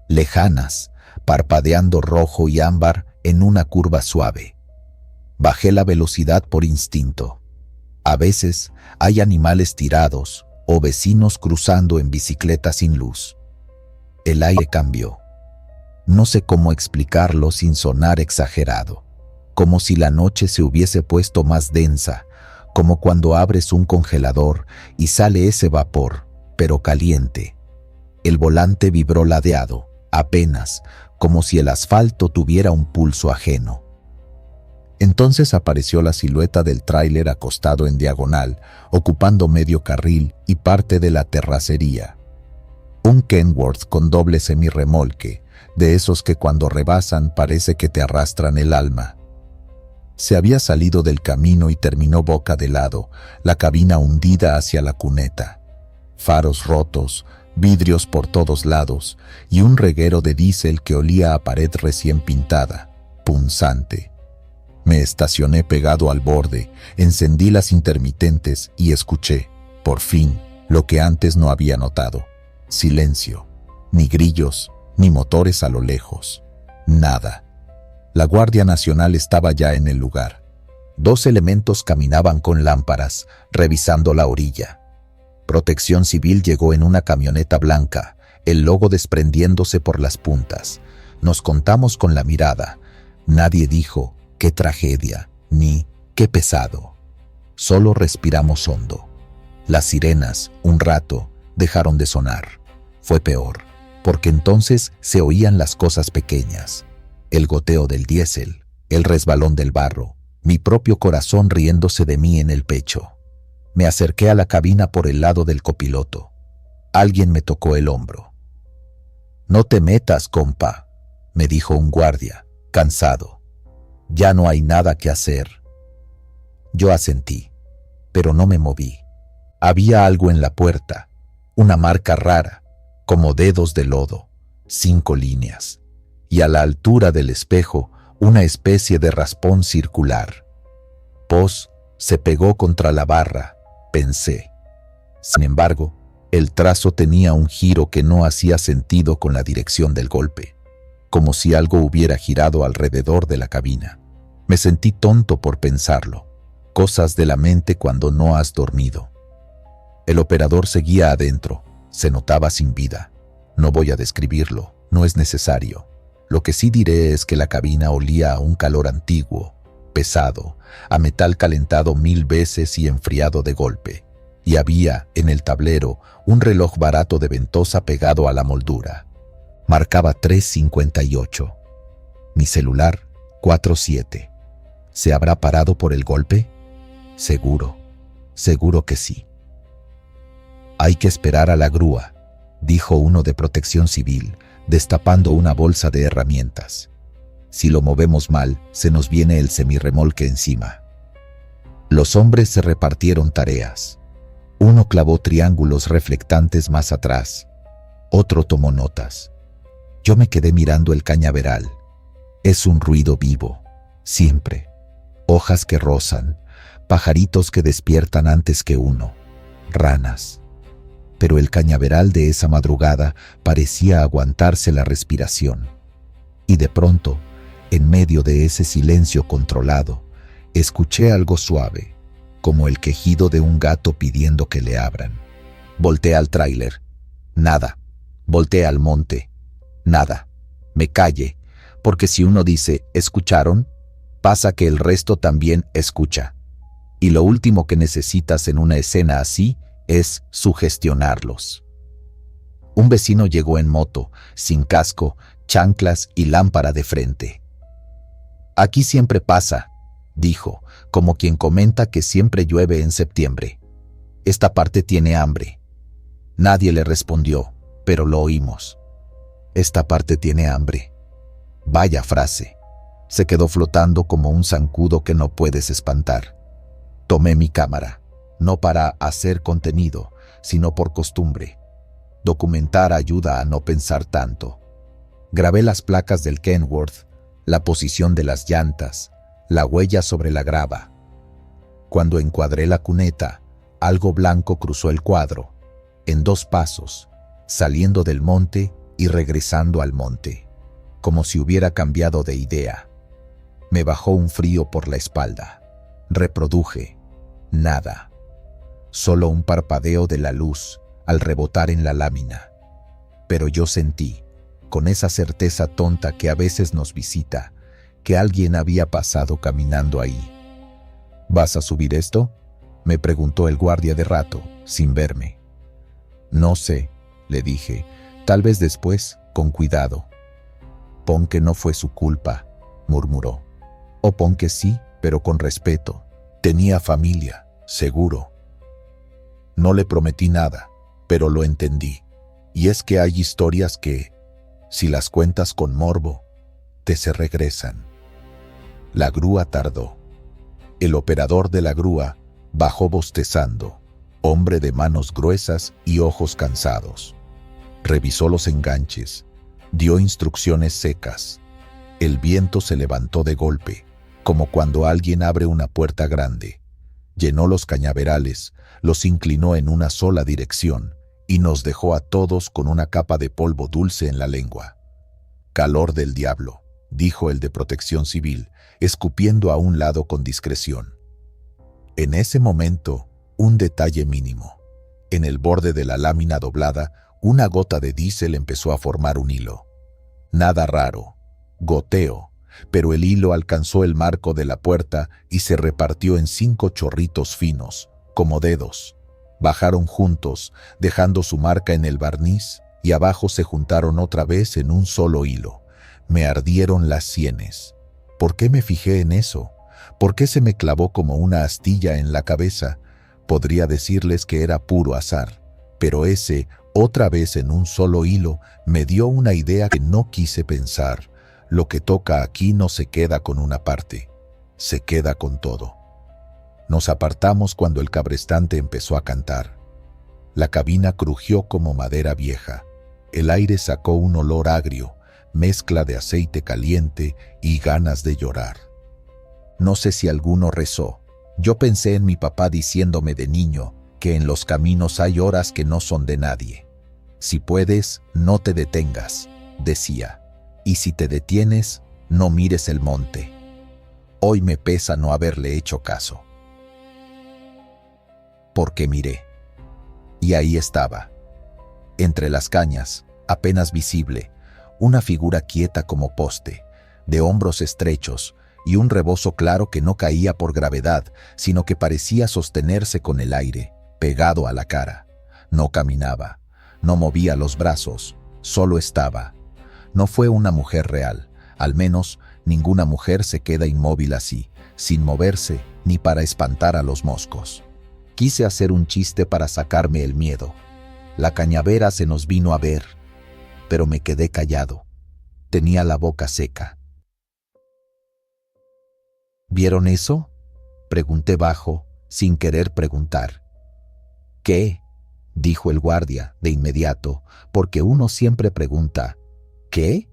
lejanas, parpadeando rojo y ámbar en una curva suave. Bajé la velocidad por instinto. A veces hay animales tirados o vecinos cruzando en bicicleta sin luz. El aire cambió. No sé cómo explicarlo sin sonar exagerado, como si la noche se hubiese puesto más densa, como cuando abres un congelador y sale ese vapor, pero caliente. El volante vibró ladeado, apenas, como si el asfalto tuviera un pulso ajeno. Entonces apareció la silueta del tráiler acostado en diagonal, ocupando medio carril y parte de la terracería. Un Kenworth con doble semirremolque, de esos que cuando rebasan parece que te arrastran el alma. Se había salido del camino y terminó boca de lado, la cabina hundida hacia la cuneta. Faros rotos, vidrios por todos lados y un reguero de diésel que olía a pared recién pintada, punzante. Me estacioné pegado al borde, encendí las intermitentes y escuché, por fin, lo que antes no había notado. Silencio, ni grillos, ni motores a lo lejos. Nada. La Guardia Nacional estaba ya en el lugar. 2 elementos caminaban con lámparas, revisando la orilla. Protección Civil llegó en una camioneta blanca, el logo desprendiéndose por las puntas. Nos contamos con la mirada. Nadie dijo, qué tragedia, ni qué pesado. Solo respiramos hondo. Las sirenas, un rato, dejaron de sonar. Fue peor, porque entonces se oían las cosas pequeñas. El goteo del diésel, el resbalón del barro, mi propio corazón riéndose de mí en el pecho. Me acerqué a la cabina por el lado del copiloto. Alguien me tocó el hombro. «No te metas, compa», me dijo un guardia, cansado. «Ya no hay nada que hacer». Yo asentí, pero no me moví. Había algo en la puerta, una marca rara, como dedos de lodo, 5 líneas. y a la altura del espejo una especie de raspón circular. Pos se pegó contra la barra, pensé. Sin embargo, el trazo tenía un giro que no hacía sentido con la dirección del golpe, como si algo hubiera girado alrededor de la cabina. Me sentí tonto por pensarlo, cosas de la mente cuando no has dormido. El operador seguía adentro, se notaba sin vida. No voy a describirlo, no es necesario. Lo que sí diré es que la cabina olía a un calor antiguo, pesado, a metal calentado 1000 veces y enfriado de golpe. Y había, en el tablero, un reloj barato de ventosa pegado a la moldura. Marcaba 3:58. Mi celular, 4:7. ¿Se habrá parado por el golpe? Seguro que sí. Hay que esperar a la grúa, dijo uno de Protección Civil, destapando una bolsa de herramientas. Si lo movemos mal, se nos viene el semirremolque encima. Los hombres se repartieron tareas. Uno clavó triángulos reflectantes más atrás. Otro tomó notas. Yo me quedé mirando el cañaveral. Es un ruido vivo, siempre. Hojas que rozan, pajaritos que despiertan antes que uno, ranas. Pero el cañaveral de esa madrugada parecía aguantarse la respiración. Y de pronto, en medio de ese silencio controlado, escuché algo suave, como el quejido de un gato pidiendo que le abran. Volteé al tráiler. Nada. Volteé al monte. Nada. Me callé, porque si uno dice ¿escucharon?, pasa que el resto también escucha. Y lo último que necesitas en una escena así es sugestionarlos. Un vecino llegó en moto, sin casco, chanclas y lámpara de frente. Aquí siempre pasa, dijo, como quien comenta que siempre llueve en septiembre. Esta parte tiene hambre. Nadie le respondió, pero lo oímos. Esta parte tiene hambre. Vaya frase. Se quedó flotando como un zancudo que no puedes espantar. Tomé mi cámara, no para hacer contenido, sino por costumbre. Documentar ayuda a no pensar tanto. Grabé las placas del Kenworth, la posición de las llantas, la huella sobre la grava. Cuando encuadré la cuneta, algo blanco cruzó el cuadro, en 2 pasos, saliendo del monte y regresando al monte, como si hubiera cambiado de idea. Me bajó un frío por la espalda. Reproduje. Nada. Solo un parpadeo de la luz al rebotar en la lámina. Pero yo sentí, con esa certeza tonta que a veces nos visita, que alguien había pasado caminando ahí. ¿Vas a subir esto?, me preguntó el guardia de rato, sin verme. No sé, le dije, tal vez después, con cuidado. Pon que no fue su culpa, murmuró. O pon que sí, pero con respeto. Tenía familia, seguro. No le prometí nada, pero lo entendí. Y es que hay historias que, si las cuentas con morbo, te se regresan. La grúa tardó. El operador de la grúa bajó bostezando, hombre de manos gruesas y ojos cansados. Revisó los enganches, dio instrucciones secas. El viento se levantó de golpe, como cuando alguien abre una puerta grande. Llenó los cañaverales, los inclinó en una sola dirección y nos dejó a todos con una capa de polvo dulce en la lengua. Calor del diablo, dijo el de Protección Civil, escupiendo a un lado con discreción. En ese momento, un detalle mínimo. En el borde de la lámina doblada, una gota de diésel empezó a formar un hilo. Nada raro. Goteo. Pero el hilo alcanzó el marco de la puerta y se repartió en 5 chorritos finos, como dedos. Bajaron juntos, dejando su marca en el barniz, y abajo se juntaron otra vez en un solo hilo. Me ardieron las sienes. ¿Por qué me fijé en eso? ¿Por qué se me clavó como una astilla en la cabeza? Podría decirles que era puro azar, pero ese, otra vez en un solo hilo, me dio una idea que no quise pensar. Lo que toca aquí no se queda con una parte, se queda con todo. Nos apartamos cuando el cabrestante empezó a cantar. La cabina crujió como madera vieja. El aire sacó un olor agrio, mezcla de aceite caliente y ganas de llorar. No sé si alguno rezó. Yo pensé en mi papá diciéndome de niño que en los caminos hay horas que no son de nadie. Si puedes, no te detengas, decía, y si te detienes, no mires el monte. Hoy me pesa no haberle hecho caso. Porque miré. Y ahí estaba, entre las cañas, apenas visible, una figura quieta como poste, de hombros estrechos y un rebozo claro que no caía por gravedad, sino que parecía sostenerse con el aire, pegado a la cara. No caminaba, no movía los brazos, solo estaba. No fue una mujer real, al menos ninguna mujer se queda inmóvil así, sin moverse ni para espantar a los moscos. Quise hacer un chiste para sacarme el miedo. La cañavera se nos vino a ver, pero me quedé callado. Tenía la boca seca. ¿Vieron eso?, pregunté bajo, sin querer preguntar. ¿Qué?, dijo el guardia de inmediato, porque uno siempre pregunta, ¿qué?,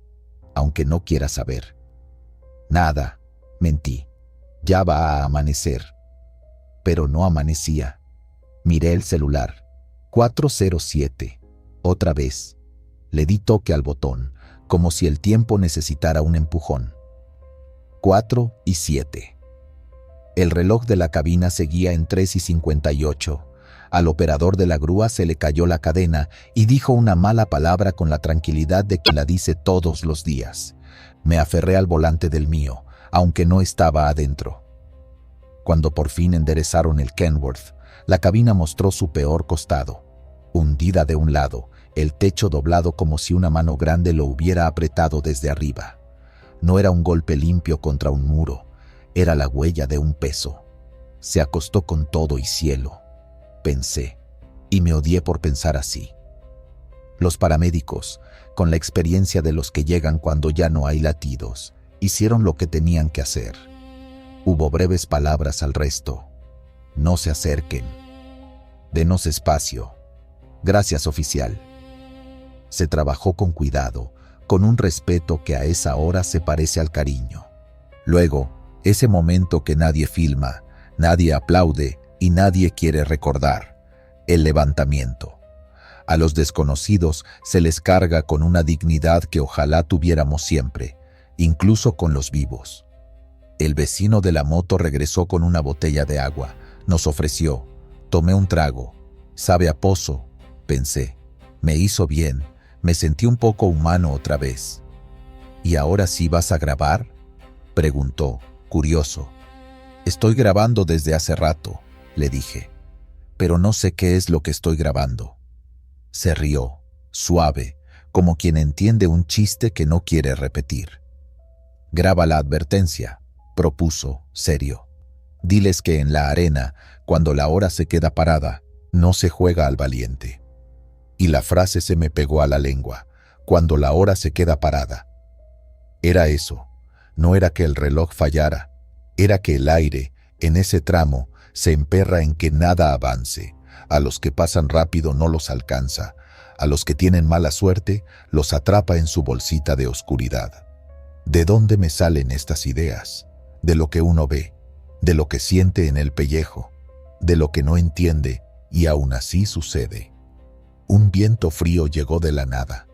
aunque no quiera saber. Nada, mentí. Ya va a amanecer. Pero no amanecía. Miré el celular. 407. Otra vez. Le di toque al botón, como si el tiempo necesitara un empujón. 4:07. El reloj de la cabina seguía en 3:58. Al operador de la grúa se le cayó la cadena y dijo una mala palabra con la tranquilidad de quien la dice todos los días. Me aferré al volante del mío, aunque no estaba adentro. Cuando por fin enderezaron el Kenworth, la cabina mostró su peor costado. Hundida de un lado, el techo doblado como si una mano grande lo hubiera apretado desde arriba. No era un golpe limpio contra un muro, era la huella de un peso. Se acostó con todo y cielo, pensé, y me odié por pensar así. Los paramédicos, con la experiencia de los que llegan cuando ya no hay latidos, hicieron lo que tenían que hacer. Hubo breves palabras al resto. No se acerquen. Denos espacio. Gracias, oficial. Se trabajó con cuidado, con un respeto que a esa hora se parece al cariño. Luego, ese momento que nadie filma, nadie aplaude y nadie quiere recordar, el levantamiento. A los desconocidos se les carga con una dignidad que ojalá tuviéramos siempre, incluso con los vivos. El vecino de la moto regresó con una botella de agua, nos ofreció. Tomé un trago. Sabe a pozo, pensé. Me hizo bien, me sentí un poco humano otra vez. ¿Y ahora sí vas a grabar?, preguntó, curioso. Estoy grabando desde hace rato, le dije, pero no sé qué es lo que estoy grabando. Se rió, suave, como quien entiende un chiste que no quiere repetir. Graba la advertencia, propuso, serio. Diles que en la arena, cuando la hora se queda parada, no se juega al valiente. Y la frase se me pegó a la lengua, cuando la hora se queda parada. Era eso, no era que el reloj fallara, era que el aire, en ese tramo, se emperra en que nada avance. A los que pasan rápido no los alcanza, a los que tienen mala suerte los atrapa en su bolsita de oscuridad. ¿De dónde me salen estas ideas? De lo que uno ve, de lo que siente en el pellejo, de lo que no entiende y aún así sucede. Un viento frío llegó de la nada.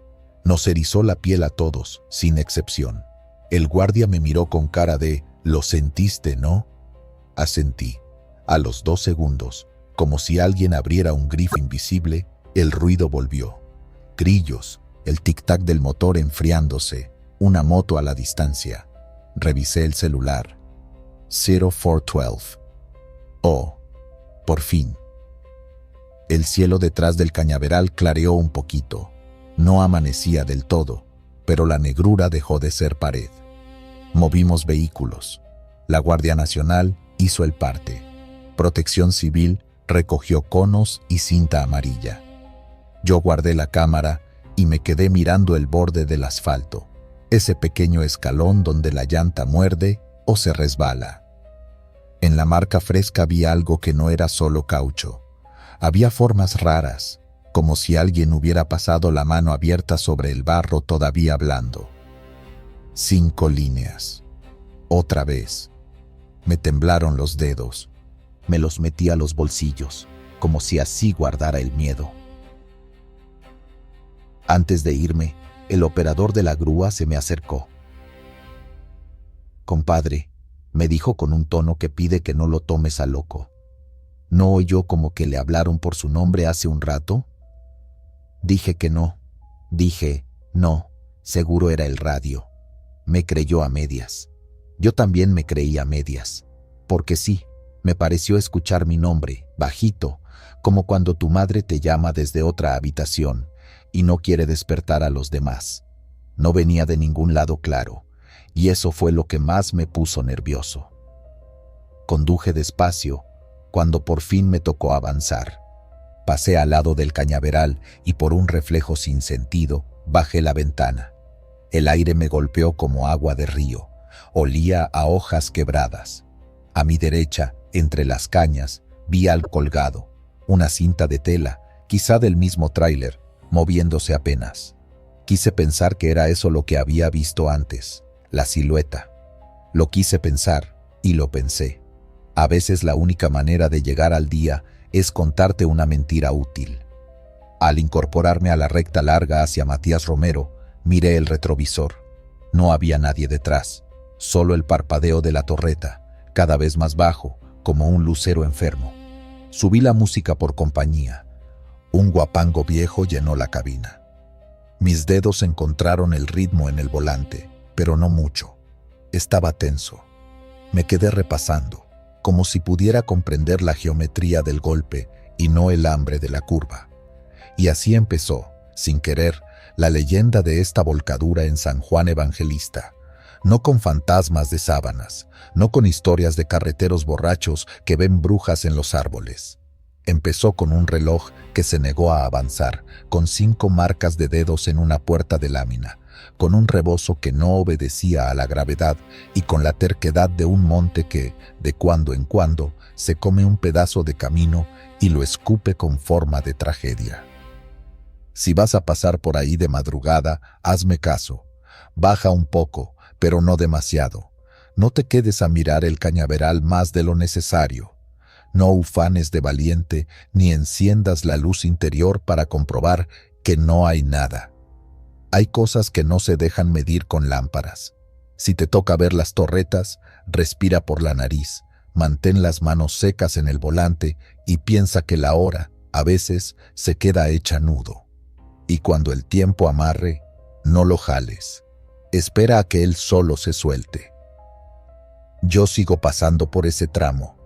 Nos erizó la piel a todos, sin excepción. El guardia me miró con cara de «¿Lo sentiste, no?». Asentí. A los 2 segundos, como si alguien abriera un grifo invisible, el ruido volvió. Grillos, el tic-tac del motor enfriándose, una moto a la distancia. Revisé el celular. 0412. Oh, por fin. El cielo detrás del cañaveral clareó un poquito. No amanecía del todo, pero la negrura dejó de ser pared. Movimos vehículos. La Guardia Nacional hizo el parte. Protección Civil recogió conos y cinta amarilla. Yo guardé la cámara y me quedé mirando el borde del asfalto, ese pequeño escalón donde la llanta muerde o se resbala. En la marca fresca vi algo que no era solo caucho. Había formas raras, como si alguien hubiera pasado la mano abierta sobre el barro todavía blando. 5 líneas. Otra vez. Me temblaron los dedos. Me los metí a los bolsillos, como si así guardara el miedo. Antes de irme, el operador de la grúa se me acercó. «Compadre», me dijo con un tono que pide que no lo tomes a loco. ¿No oyó como que le hablaron por su nombre hace un rato? Dije que no. Dije, no, seguro era el radio. Me creyó a medias. Yo también me creí a medias. Porque sí, me pareció escuchar mi nombre, bajito, como cuando tu madre te llama desde otra habitación y no quiere despertar a los demás. No venía de ningún lado claro, y eso fue lo que más me puso nervioso. Conduje despacio, cuando por fin me tocó avanzar. Pasé al lado del cañaveral y por un reflejo sin sentido, bajé la ventana. El aire me golpeó como agua de río. Olía a hojas quebradas. A mi derecha, entre las cañas, vi al colgado, una cinta de tela, quizá del mismo tráiler, moviéndose apenas. Quise pensar que era eso lo que había visto antes, la silueta. Lo quise pensar y lo pensé. A veces la única manera de llegar al día es contarte una mentira útil. Al incorporarme a la recta larga hacia Matías Romero, miré el retrovisor. No había nadie detrás, solo el parpadeo de la torreta, cada vez más bajo, como un lucero enfermo. Subí la música por compañía. Un guapango viejo llenó la cabina. Mis dedos encontraron el ritmo en el volante, pero no mucho. Estaba tenso. Me quedé repasando, como si pudiera comprender la geometría del golpe y no el hambre de la curva. Y así empezó, sin querer, la leyenda de esta volcadura en San Juan Evangelista. No con fantasmas de sábanas, no con historias de carreteros borrachos que ven brujas en los árboles. Empezó con un reloj que se negó a avanzar, con 5 marcas de dedos en una puerta de lámina, con un rebozo que no obedecía a la gravedad y con la terquedad de un monte que, de cuando en cuando, se come un pedazo de camino y lo escupe con forma de tragedia. Si vas a pasar por ahí de madrugada, hazme caso. Baja un poco, pero no demasiado. No te quedes a mirar el cañaveral más de lo necesario. No ufanes de valiente ni enciendas la luz interior para comprobar que no hay nada. Hay cosas que no se dejan medir con lámparas. Si te toca ver las torretas, respira por la nariz, mantén las manos secas en el volante y piensa que la hora, a veces, se queda hecha nudo. Y cuando el tiempo amarre, no lo jales. Espera a que él solo se suelte. Yo sigo pasando por ese tramo.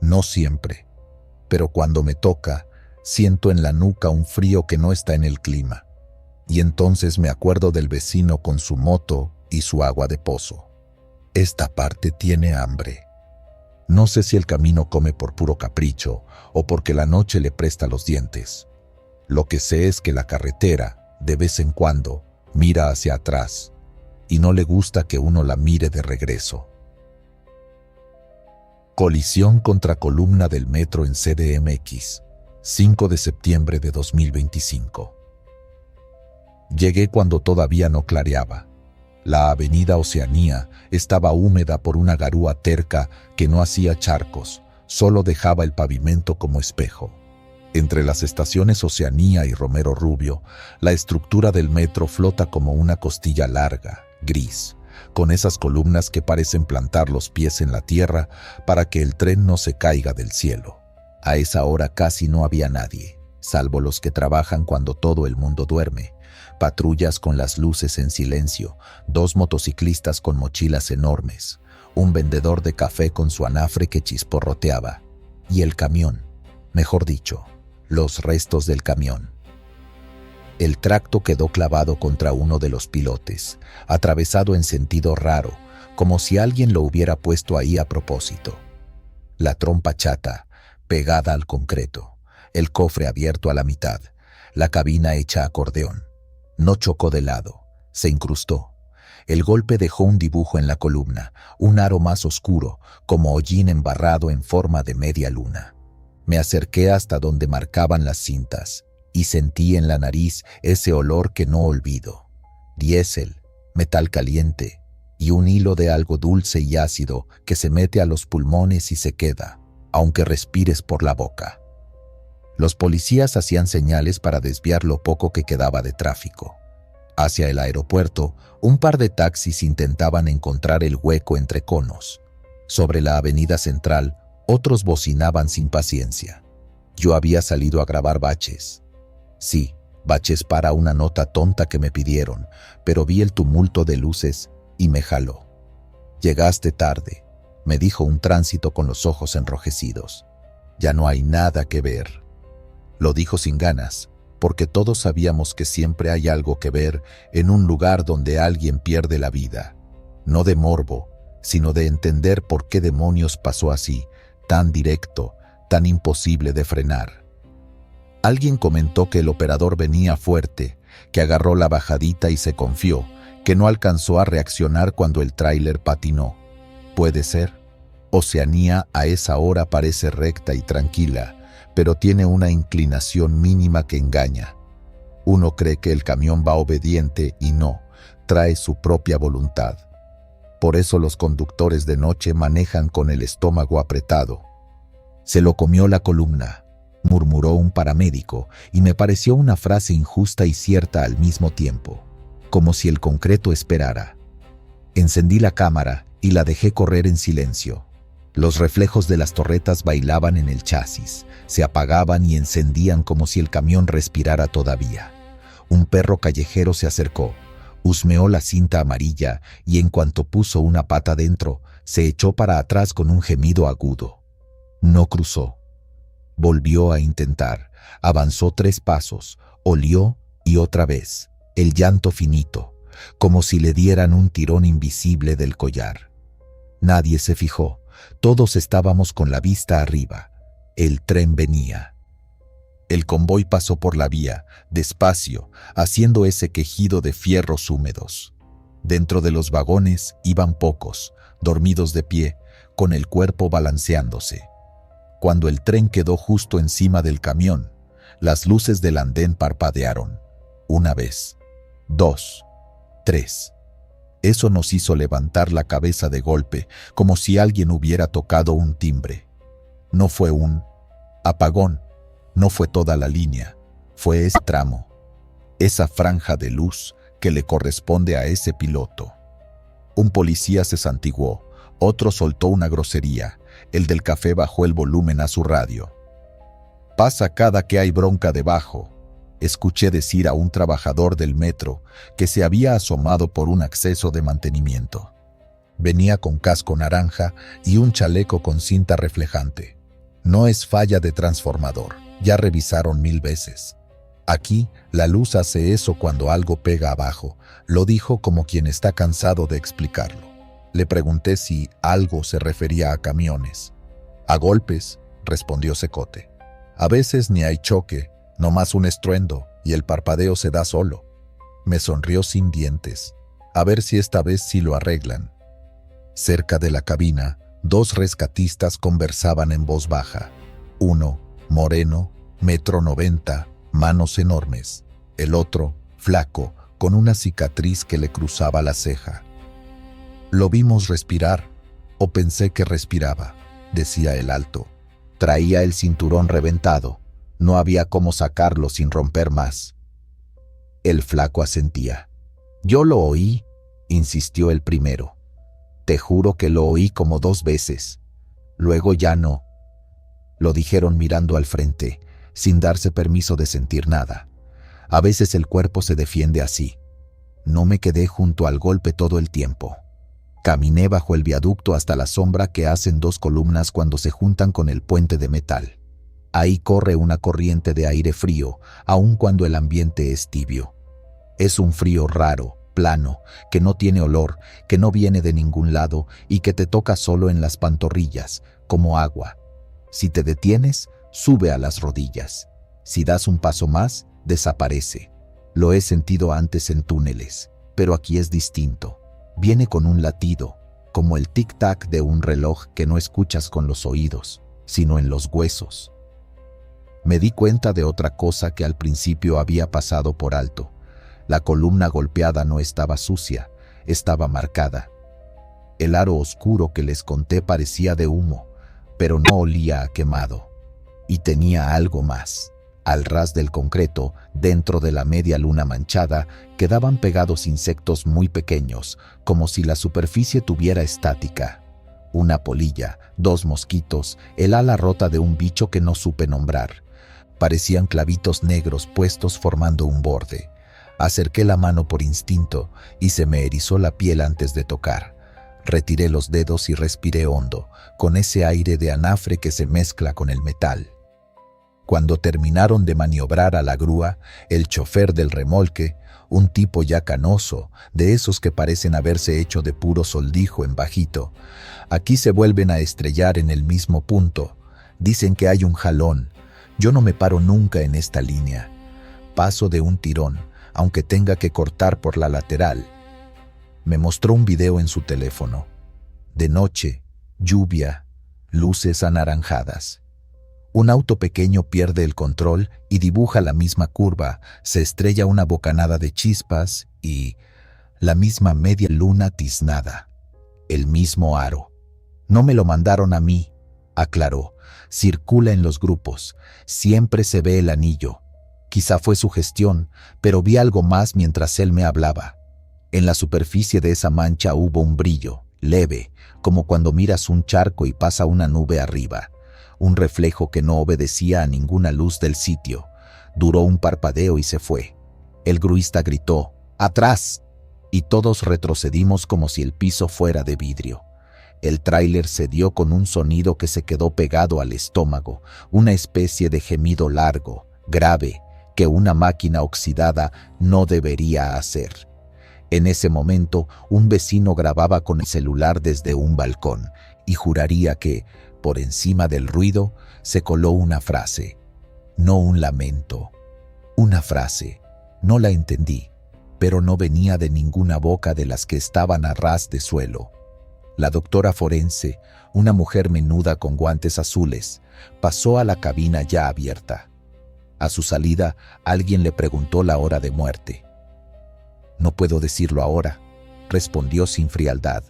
No siempre, pero cuando me toca, siento en la nuca un frío que no está en el clima. Y entonces me acuerdo del vecino con su moto y su agua de pozo. Esta parte tiene hambre. No sé si el camino come por puro capricho o porque la noche le presta los dientes. Lo que sé es que la carretera, de vez en cuando, mira hacia atrás y no le gusta que uno la mire de regreso. Colisión contra columna del metro en CDMX, 5 de septiembre de 2025. Llegué cuando todavía no clareaba. La avenida Oceanía estaba húmeda por una garúa terca que no hacía charcos, solo dejaba el pavimento como espejo. Entre las estaciones Oceanía y Romero Rubio, la estructura del metro flota como una costilla larga, gris, con esas columnas que parecen plantar los pies en la tierra para que el tren no se caiga del cielo. A esa hora casi no había nadie, salvo los que trabajan cuando todo el mundo duerme. Patrullas con las luces en silencio, 2 motociclistas con mochilas enormes, un vendedor de café con su anafre que chisporroteaba, y el camión, mejor dicho, los restos del camión. El tracto quedó clavado contra uno de los pilotes, atravesado en sentido raro, como si alguien lo hubiera puesto ahí a propósito. La trompa chata, pegada al concreto, el cofre abierto a la mitad, la cabina hecha acordeón. No chocó de lado, se incrustó. El golpe dejó un dibujo en la columna, un aro más oscuro, como hollín embarrado en forma de media luna. Me acerqué hasta donde marcaban las cintas y sentí en la nariz ese olor que no olvido. Diésel, metal caliente, y un hilo de algo dulce y ácido que se mete a los pulmones y se queda, aunque respires por la boca. Los policías hacían señales para desviar lo poco que quedaba de tráfico. Hacia el aeropuerto, un par de taxis intentaban encontrar el hueco entre conos. Sobre la avenida central, otros bocinaban sin paciencia. Yo había salido a grabar baches. Sí, baches para una nota tonta que me pidieron, pero vi el tumulto de luces y me jaló. «Llegaste tarde», me dijo un tránsito con los ojos enrojecidos. «Ya no hay nada que ver». Lo dijo sin ganas, porque todos sabíamos que siempre hay algo que ver en un lugar donde alguien pierde la vida. No de morbo, sino de entender por qué demonios pasó así, tan directo, tan imposible de frenar. Alguien comentó que el operador venía fuerte, que agarró la bajadita y se confió, que no alcanzó a reaccionar cuando el tráiler patinó. Puede ser. Oceanía a esa hora parece recta y tranquila, pero tiene una inclinación mínima que engaña. Uno cree que el camión va obediente y no, trae su propia voluntad. Por eso los conductores de noche manejan con el estómago apretado. «Se lo comió la columna», murmuró un paramédico, y me pareció una frase injusta y cierta al mismo tiempo, como si el concreto esperara. Encendí la cámara y la dejé correr en silencio. Los reflejos de las torretas bailaban en el chasis, se apagaban y encendían como si el camión respirara todavía. Un perro callejero se acercó, husmeó la cinta amarilla y en cuanto puso una pata dentro, se echó para atrás con un gemido agudo. No cruzó. Volvió a intentar, avanzó 3 pasos, olió y otra vez, el llanto finito, como si le dieran un tirón invisible del collar. Nadie se fijó. Todos estábamos con la vista arriba. El tren venía. El convoy pasó por la vía, despacio, haciendo ese quejido de fierros húmedos. Dentro de los vagones iban pocos, dormidos de pie, con el cuerpo balanceándose. Cuando el tren quedó justo encima del camión, las luces del andén parpadearon. 1 vez, 2, 3. Eso nos hizo levantar la cabeza de golpe, como si alguien hubiera tocado un timbre. No fue un apagón, no fue toda la línea, fue ese tramo, esa franja de luz que le corresponde a ese piloto. Un policía se santiguó, otro soltó una grosería, el del café bajó el volumen a su radio. «Pasa cada que hay bronca debajo», escuché decir a un trabajador del metro que se había asomado por un acceso de mantenimiento. Venía con casco naranja y un chaleco con cinta reflejante. «No es falla de transformador, ya revisaron 1000 veces. Aquí, la luz hace eso cuando algo pega abajo», lo dijo como quien está cansado de explicarlo. Le pregunté si algo se refería a camiones. «A golpes», respondió Cecote. «A veces ni hay choque, nomás un estruendo, y el parpadeo se da solo». Me sonrió sin dientes. «A ver si esta vez sí lo arreglan». Cerca de la cabina, 2 rescatistas conversaban en voz baja. Uno, moreno, 1,90 m, manos enormes. El otro, flaco, con una cicatriz que le cruzaba la ceja. «Lo vimos respirar, o pensé que respiraba», decía el alto. Traía el cinturón reventado. No había cómo sacarlo sin romper más. El flaco asentía. «Yo lo oí», insistió el primero. «Te juro que lo oí como 2 veces. Luego ya no». Lo dijeron mirando al frente, sin darse permiso de sentir nada. A veces el cuerpo se defiende así. No me quedé junto al golpe todo el tiempo. Caminé bajo el viaducto hasta la sombra que hacen 2 columnas cuando se juntan con el puente de metal. Ahí corre una corriente de aire frío, aun cuando el ambiente es tibio. Es un frío raro, plano, que no tiene olor, que no viene de ningún lado y que te toca solo en las pantorrillas, como agua. Si te detienes, sube a las rodillas. Si das un paso más, desaparece. Lo he sentido antes en túneles, pero aquí es distinto. Viene con un latido, como el tic-tac de un reloj que no escuchas con los oídos, sino en los huesos. Me di cuenta de otra cosa que al principio había pasado por alto. La columna golpeada no estaba sucia, estaba marcada. El aro oscuro que les conté parecía de humo, pero no olía a quemado. Y tenía algo más. Al ras del concreto, dentro de la media luna manchada, quedaban pegados insectos muy pequeños, como si la superficie tuviera estática. Una polilla, 2 mosquitos, el ala rota de un bicho que no supe nombrar. Parecían clavitos negros puestos formando un borde. Acerqué la mano por instinto y se me erizó la piel antes de tocar. Retiré los dedos y respiré hondo, con ese aire de anafre que se mezcla con el metal. Cuando terminaron de maniobrar a la grúa, el chofer del remolque, un tipo ya canoso, de esos que parecen haberse hecho de puro soldijo en bajito, aquí se vuelven a estrellar en el mismo punto. Dicen que hay un jalón. Yo no me paro nunca en esta línea. Paso de un tirón, aunque tenga que cortar por la lateral. Me mostró un video en su teléfono. De noche, lluvia, luces anaranjadas. Un auto pequeño pierde el control y dibuja la misma curva, se estrella una bocanada de chispas y la misma media luna tiznada. El mismo aro. No me lo mandaron a mí, aclaró. Circula en los grupos. Siempre se ve el anillo. Quizá fue su gestión, pero vi algo más mientras él me hablaba. En la superficie de esa mancha hubo un brillo, leve, como cuando miras un charco y pasa una nube arriba. Un reflejo que no obedecía a ninguna luz del sitio. Duró un parpadeo y se fue. El gruista gritó, ¡atrás! Y todos retrocedimos como si el piso fuera de vidrio. El tráiler cedió con un sonido que se quedó pegado al estómago, una especie de gemido largo, grave, que una máquina oxidada no debería hacer. En ese momento, un vecino grababa con el celular desde un balcón y juraría que, por encima del ruido, se coló una frase. No un lamento. Una frase. No la entendí, pero no venía de ninguna boca de las que estaban a ras de suelo. La doctora forense, una mujer menuda con guantes azules, pasó a la cabina ya abierta. A su salida, alguien le preguntó la hora de muerte. No puedo decirlo ahora, respondió sin frialdad,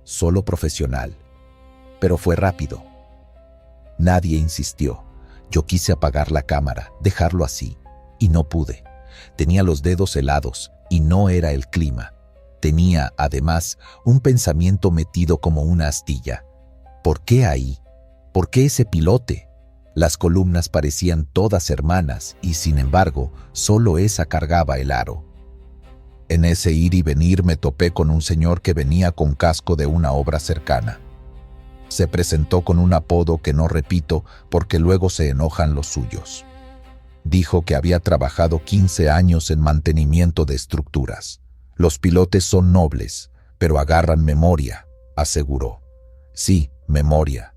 solo profesional. Pero fue rápido. Nadie insistió. Yo quise apagar la cámara, dejarlo así, y no pude. Tenía los dedos helados y no era el clima. Tenía, además, un pensamiento metido como una astilla. ¿Por qué ahí? ¿Por qué ese pilote? Las columnas parecían todas hermanas y, sin embargo, solo esa cargaba el aro. En ese ir y venir me topé con un señor que venía con casco de una obra cercana. Se presentó con un apodo que no repito porque luego se enojan los suyos. Dijo que había trabajado 15 años en mantenimiento de estructuras. Los pilotes son nobles, pero agarran memoria, aseguró. Sí, memoria.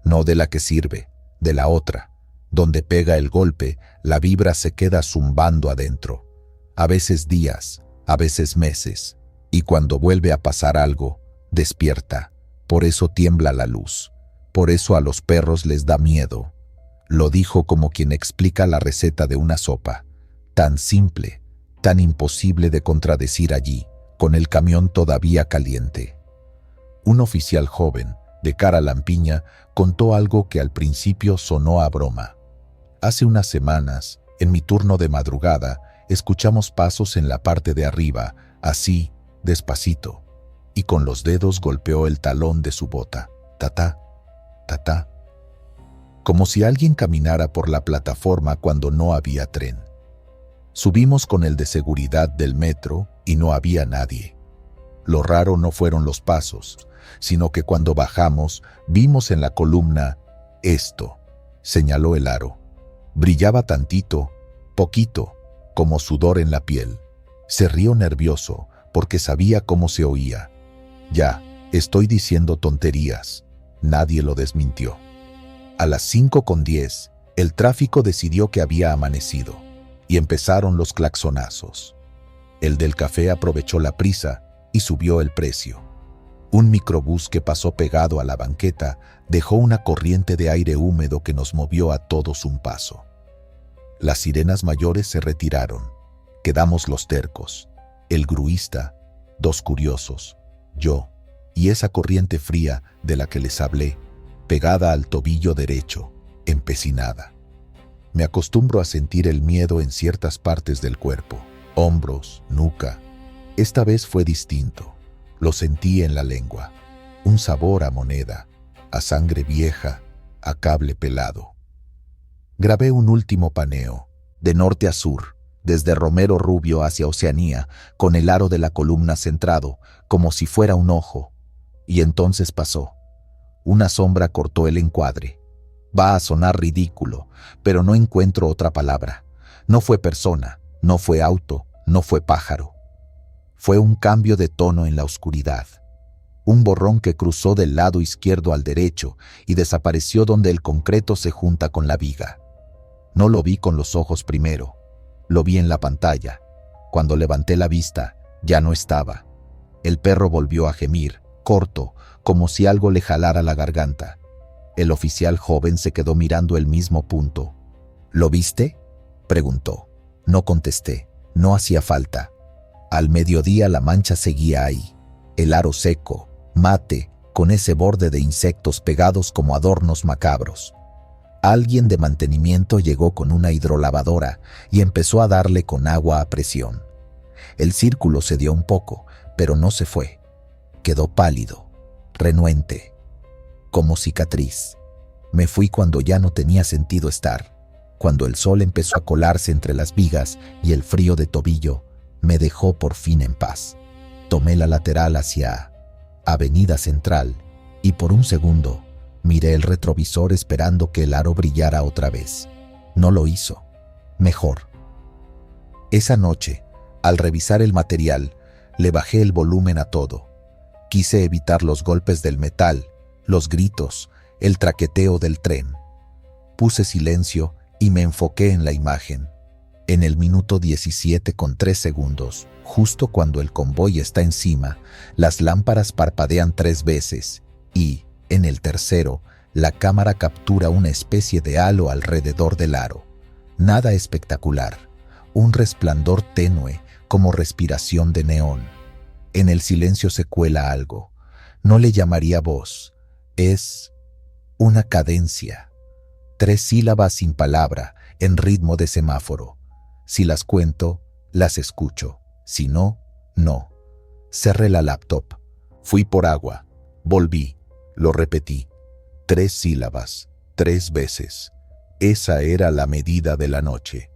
No de la que sirve, de la otra. Donde pega el golpe, la vibra se queda zumbando adentro. A veces días, a veces meses. Y cuando vuelve a pasar algo, despierta. Por eso tiembla la luz. Por eso a los perros les da miedo. Lo dijo como quien explica la receta de una sopa. Tan simple, tan imposible de contradecir allí, con el camión todavía caliente. Un oficial joven, de cara lampiña, contó algo que al principio sonó a broma. Hace unas semanas, en mi turno de madrugada, escuchamos pasos en la parte de arriba, así, despacito, y con los dedos golpeó el talón de su bota. Tatá, tatá. Como si alguien caminara por la plataforma cuando no había tren. Subimos con el de seguridad del metro y no había nadie. Lo raro no fueron los pasos, sino que cuando bajamos vimos en la columna esto, señaló el aro. Brillaba tantito, poquito, como sudor en la piel. Se rió nervioso porque sabía cómo se oía. Ya, estoy diciendo tonterías. Nadie lo desmintió. A las 5:10, el tráfico decidió que había amanecido y empezaron los claxonazos. El del café aprovechó la prisa y subió el precio. Un microbús que pasó pegado a la banqueta dejó una corriente de aire húmedo que nos movió a todos un paso. Las sirenas mayores se retiraron. Quedamos los tercos, el gruista, 2 curiosos, yo y esa corriente fría de la que les hablé, pegada al tobillo derecho, empecinada. Me acostumbro a sentir el miedo en ciertas partes del cuerpo, hombros, nuca. Esta vez fue distinto. Lo sentí en la lengua. Un sabor a moneda, a sangre vieja, a cable pelado. Grabé un último paneo, de norte a sur, desde Romero Rubio hacia Oceanía, con el aro de la columna centrado, como si fuera un ojo. Y entonces pasó. Una sombra cortó el encuadre. Va a sonar ridículo, pero no encuentro otra palabra. No fue persona, no fue auto, no fue pájaro. Fue un cambio de tono en la oscuridad. Un borrón que cruzó del lado izquierdo al derecho y desapareció donde el concreto se junta con la viga. No lo vi con los ojos primero, lo vi en la pantalla. Cuando levanté la vista, ya no estaba. El perro volvió a gemir, corto, como si algo le jalara la garganta. El oficial joven se quedó mirando el mismo punto. ¿Lo viste?, preguntó. No contesté, no hacía falta. Al mediodía la mancha seguía ahí, el aro seco, mate, con ese borde de insectos pegados como adornos macabros. Alguien de mantenimiento llegó con una hidrolavadora y empezó a darle con agua a presión. El círculo cedió un poco, pero no se fue. Quedó pálido, renuente, como cicatriz. Me fui cuando ya no tenía sentido estar. Cuando el sol empezó a colarse entre las vigas y el frío de tobillo me dejó por fin en paz. Tomé la lateral hacia Avenida Central y por un segundo miré el retrovisor esperando que el aro brillara otra vez. No lo hizo. Mejor. Esa noche, al revisar el material, le bajé el volumen a todo. Quise evitar los golpes del metal, los gritos, el traqueteo del tren. Puse silencio y me enfoqué en la imagen. En el minuto 17:03, justo cuando el convoy está encima, las lámparas parpadean 3 veces y, en el tercero, la cámara captura una especie de halo alrededor del aro. Nada espectacular, un resplandor tenue como respiración de neón. En el silencio se cuela algo. No le llamaría voz. Es una cadencia. 3 sílabas sin palabra, en ritmo de semáforo. Si las cuento, las escucho. Si no, no. Cerré la laptop. Fui por agua. Volví. Lo repetí. 3 sílabas. 3 veces. Esa era la medida de la noche.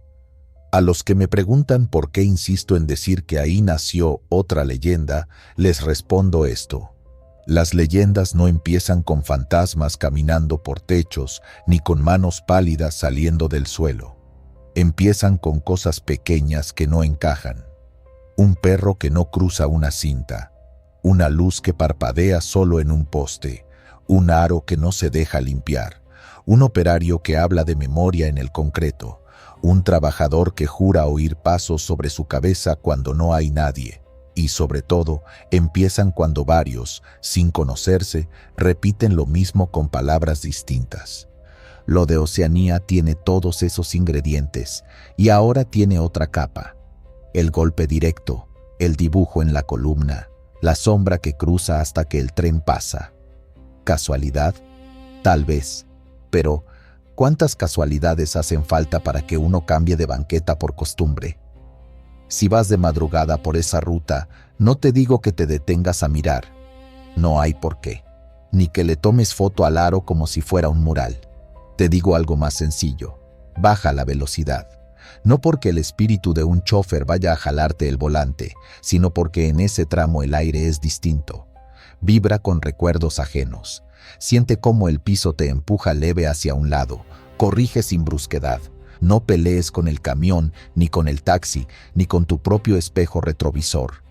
A los que me preguntan por qué insisto en decir que ahí nació otra leyenda, les respondo esto. Las leyendas no empiezan con fantasmas caminando por techos, ni con manos pálidas saliendo del suelo. Empiezan con cosas pequeñas que no encajan. Un perro que no cruza una cinta, una luz que parpadea solo en un poste, un aro que no se deja limpiar, un operario que habla de memoria en el concreto, un trabajador que jura oír pasos sobre su cabeza cuando no hay nadie. Y sobre todo, empiezan cuando varios, sin conocerse, repiten lo mismo con palabras distintas. Lo de Oceanía tiene todos esos ingredientes y ahora tiene otra capa. El golpe directo, el dibujo en la columna, la sombra que cruza hasta que el tren pasa. ¿Casualidad? Tal vez. Pero, ¿cuántas casualidades hacen falta para que uno cambie de banqueta por costumbre? Si vas de madrugada por esa ruta, no te digo que te detengas a mirar. No hay por qué. Ni que le tomes foto al aro como si fuera un mural. Te digo algo más sencillo. Baja la velocidad. No porque el espíritu de un chofer vaya a jalarte el volante, sino porque en ese tramo el aire es distinto. Vibra con recuerdos ajenos. Siente cómo el piso te empuja leve hacia un lado. Corrige sin brusquedad. No pelees con el camión, ni con el taxi, ni con tu propio espejo retrovisor.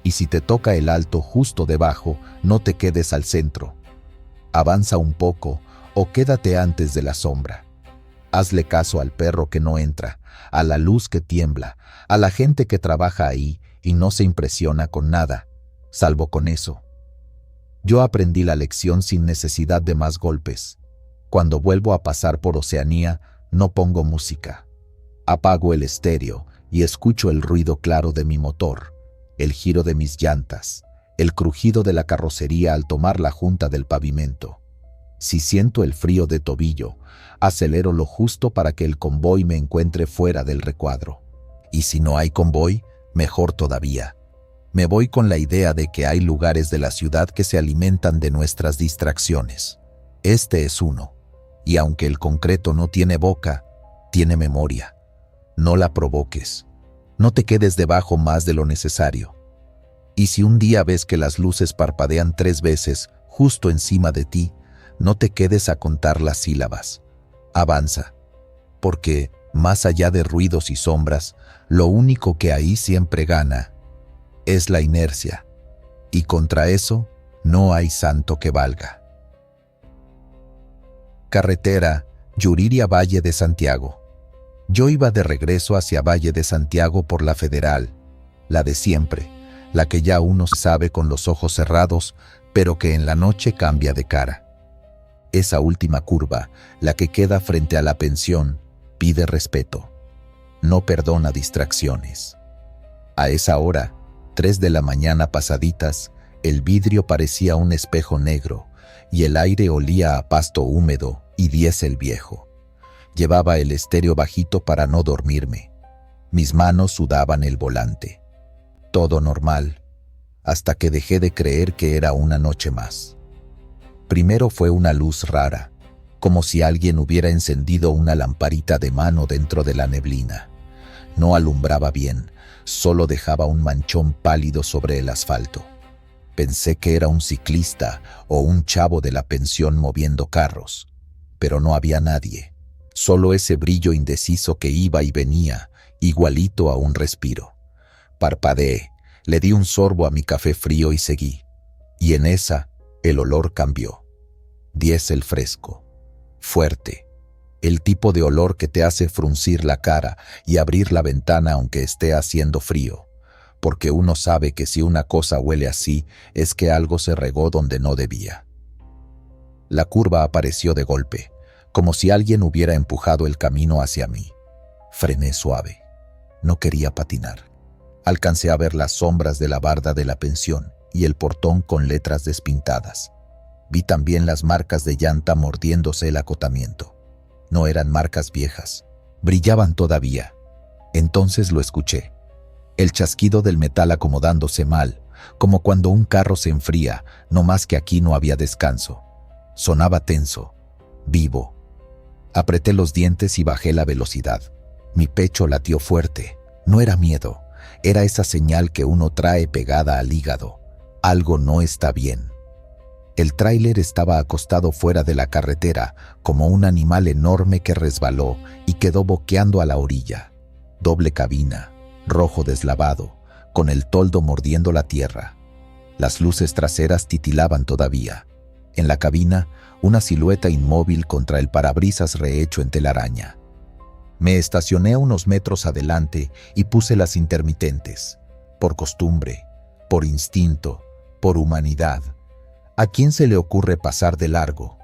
Y si te toca el alto justo debajo, no te quedes al centro. Avanza un poco o quédate antes de la sombra. Hazle caso al perro que no entra, a la luz que tiembla, a la gente que trabaja ahí y no se impresiona con nada, salvo con eso. Yo aprendí la lección sin necesidad de más golpes. Cuando vuelvo a pasar por Oceanía, no pongo música. Apago el estéreo y escucho el ruido claro de mi motor, el giro de mis llantas, el crujido de la carrocería al tomar la junta del pavimento. Si siento el frío de tobillo, acelero lo justo para que el convoy me encuentre fuera del recuadro. Y si no hay convoy, mejor todavía. Me voy con la idea de que hay lugares de la ciudad que se alimentan de nuestras distracciones. Este es uno. Y aunque el concreto no tiene boca, tiene memoria. No la provoques. No te quedes debajo más de lo necesario. Y si un día ves que las luces parpadean 3 veces justo encima de ti, no te quedes a contar las sílabas. Avanza. Porque, más allá de ruidos y sombras, lo único que ahí siempre gana es la inercia. Y contra eso, no hay santo que valga. Carretera, Yuriria, Valle de Santiago. Yo iba de regreso hacia Valle de Santiago por la Federal, la de siempre, la que ya uno sabe con los ojos cerrados, pero que en la noche cambia de cara. Esa última curva, la que queda frente a la pensión, pide respeto. No perdona distracciones. A esa hora, 3 de la mañana pasaditas, el vidrio parecía un espejo negro y el aire olía a pasto húmedo y diésel viejo. Llevaba el estéreo bajito para no dormirme. Mis manos sudaban el volante. Todo normal, hasta que dejé de creer que era una noche más. Primero fue una luz rara, como si alguien hubiera encendido una lamparita de mano dentro de la neblina. No alumbraba bien, solo dejaba un manchón pálido sobre el asfalto. Pensé que era un ciclista o un chavo de la pensión moviendo carros, pero no había nadie. Solo ese brillo indeciso que iba y venía, igualito a un respiro. Parpadeé, le di un sorbo a mi café frío y seguí. Y en esa, el olor cambió. Diésel fresco, fuerte, el tipo de olor que te hace fruncir la cara y abrir la ventana aunque esté haciendo frío, porque uno sabe que si una cosa huele así es que algo se regó donde no debía. La curva apareció de golpe, como si alguien hubiera empujado el camino hacia mí. Frené suave. No quería patinar. Alcancé a ver las sombras de la barda de la pensión y el portón con letras despintadas. Vi también las marcas de llanta mordiéndose el acotamiento. No eran marcas viejas, brillaban todavía. Entonces lo escuché. El chasquido del metal acomodándose mal, como cuando un carro se enfría, no más que aquí no había descanso. Sonaba tenso, vivo. Apreté los dientes y bajé la velocidad. Mi pecho latió fuerte. No era miedo, era esa señal que uno trae pegada al hígado. Algo no está bien. El tráiler estaba acostado fuera de la carretera, como un animal enorme que resbaló y quedó boqueando a la orilla. Doble cabina, rojo deslavado, con el toldo mordiendo la tierra. Las luces traseras titilaban todavía. En la cabina, una silueta inmóvil contra el parabrisas rehecho en telaraña. Me estacioné unos metros adelante y puse las intermitentes. Por costumbre, por instinto, por humanidad. ¿A quién se le ocurre pasar de largo?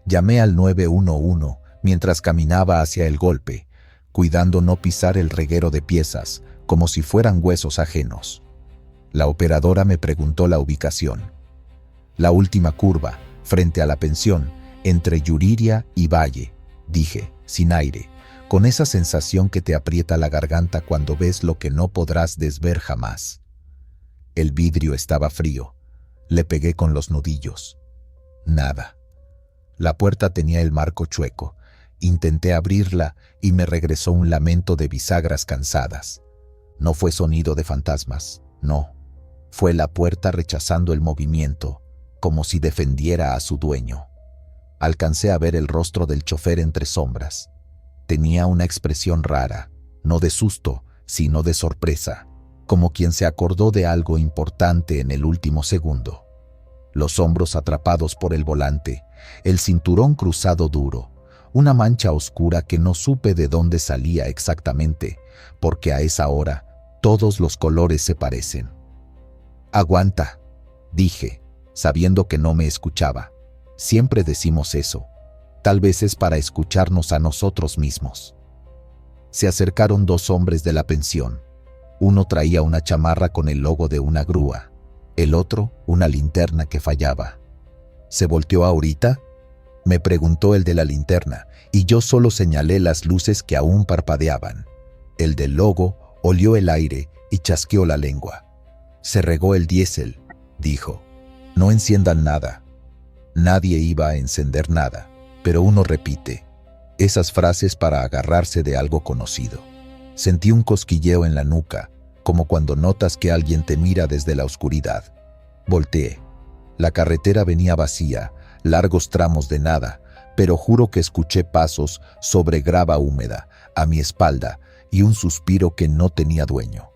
Llamé al 911 mientras caminaba hacia el golpe, cuidando no pisar el reguero de piezas, como si fueran huesos ajenos. La operadora me preguntó la ubicación. La última curva, frente a la pensión, entre Yuriria y Valle, dije, sin aire, con esa sensación que te aprieta la garganta cuando ves lo que no podrás desver jamás. El vidrio estaba frío. Le pegué con los nudillos. Nada. La puerta tenía el marco chueco. Intenté abrirla y me regresó un lamento de bisagras cansadas. No fue sonido de fantasmas, no. Fue la puerta rechazando el movimiento, como si defendiera a su dueño. Alcancé a ver el rostro del chofer entre sombras. Tenía una expresión rara, no de susto, sino de sorpresa, como quien se acordó de algo importante en el último segundo. Los hombros atrapados por el volante, el cinturón cruzado duro, una mancha oscura que no supe de dónde salía exactamente, porque a esa hora todos los colores se parecen. «Aguanta», dije, sabiendo que no me escuchaba. Siempre decimos eso. Tal vez es para escucharnos a nosotros mismos. Se acercaron 2 hombres de la pensión. Uno traía una chamarra con el logo de una grúa. El otro, una linterna que fallaba. ¿Se volteó ahorita?, me preguntó el de la linterna, y yo solo señalé las luces que aún parpadeaban. El del logo olió el aire y chasqueó la lengua. Se regó el diésel, dijo. No enciendan nada. Nadie iba a encender nada, pero uno repite esas frases para agarrarse de algo conocido. Sentí un cosquilleo en la nuca, como cuando notas que alguien te mira desde la oscuridad. Volteé. La carretera venía vacía, largos tramos de nada, pero juro que escuché pasos sobre grava húmeda a mi espalda y un suspiro que no tenía dueño.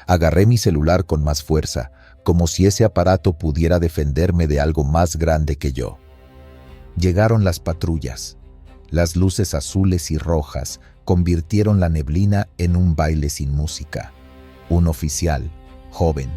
Agarré mi celular con más fuerza, como si ese aparato pudiera defenderme de algo más grande que yo. Llegaron las patrullas. Las luces azules y rojas convirtieron la neblina en un baile sin música. Un oficial, joven,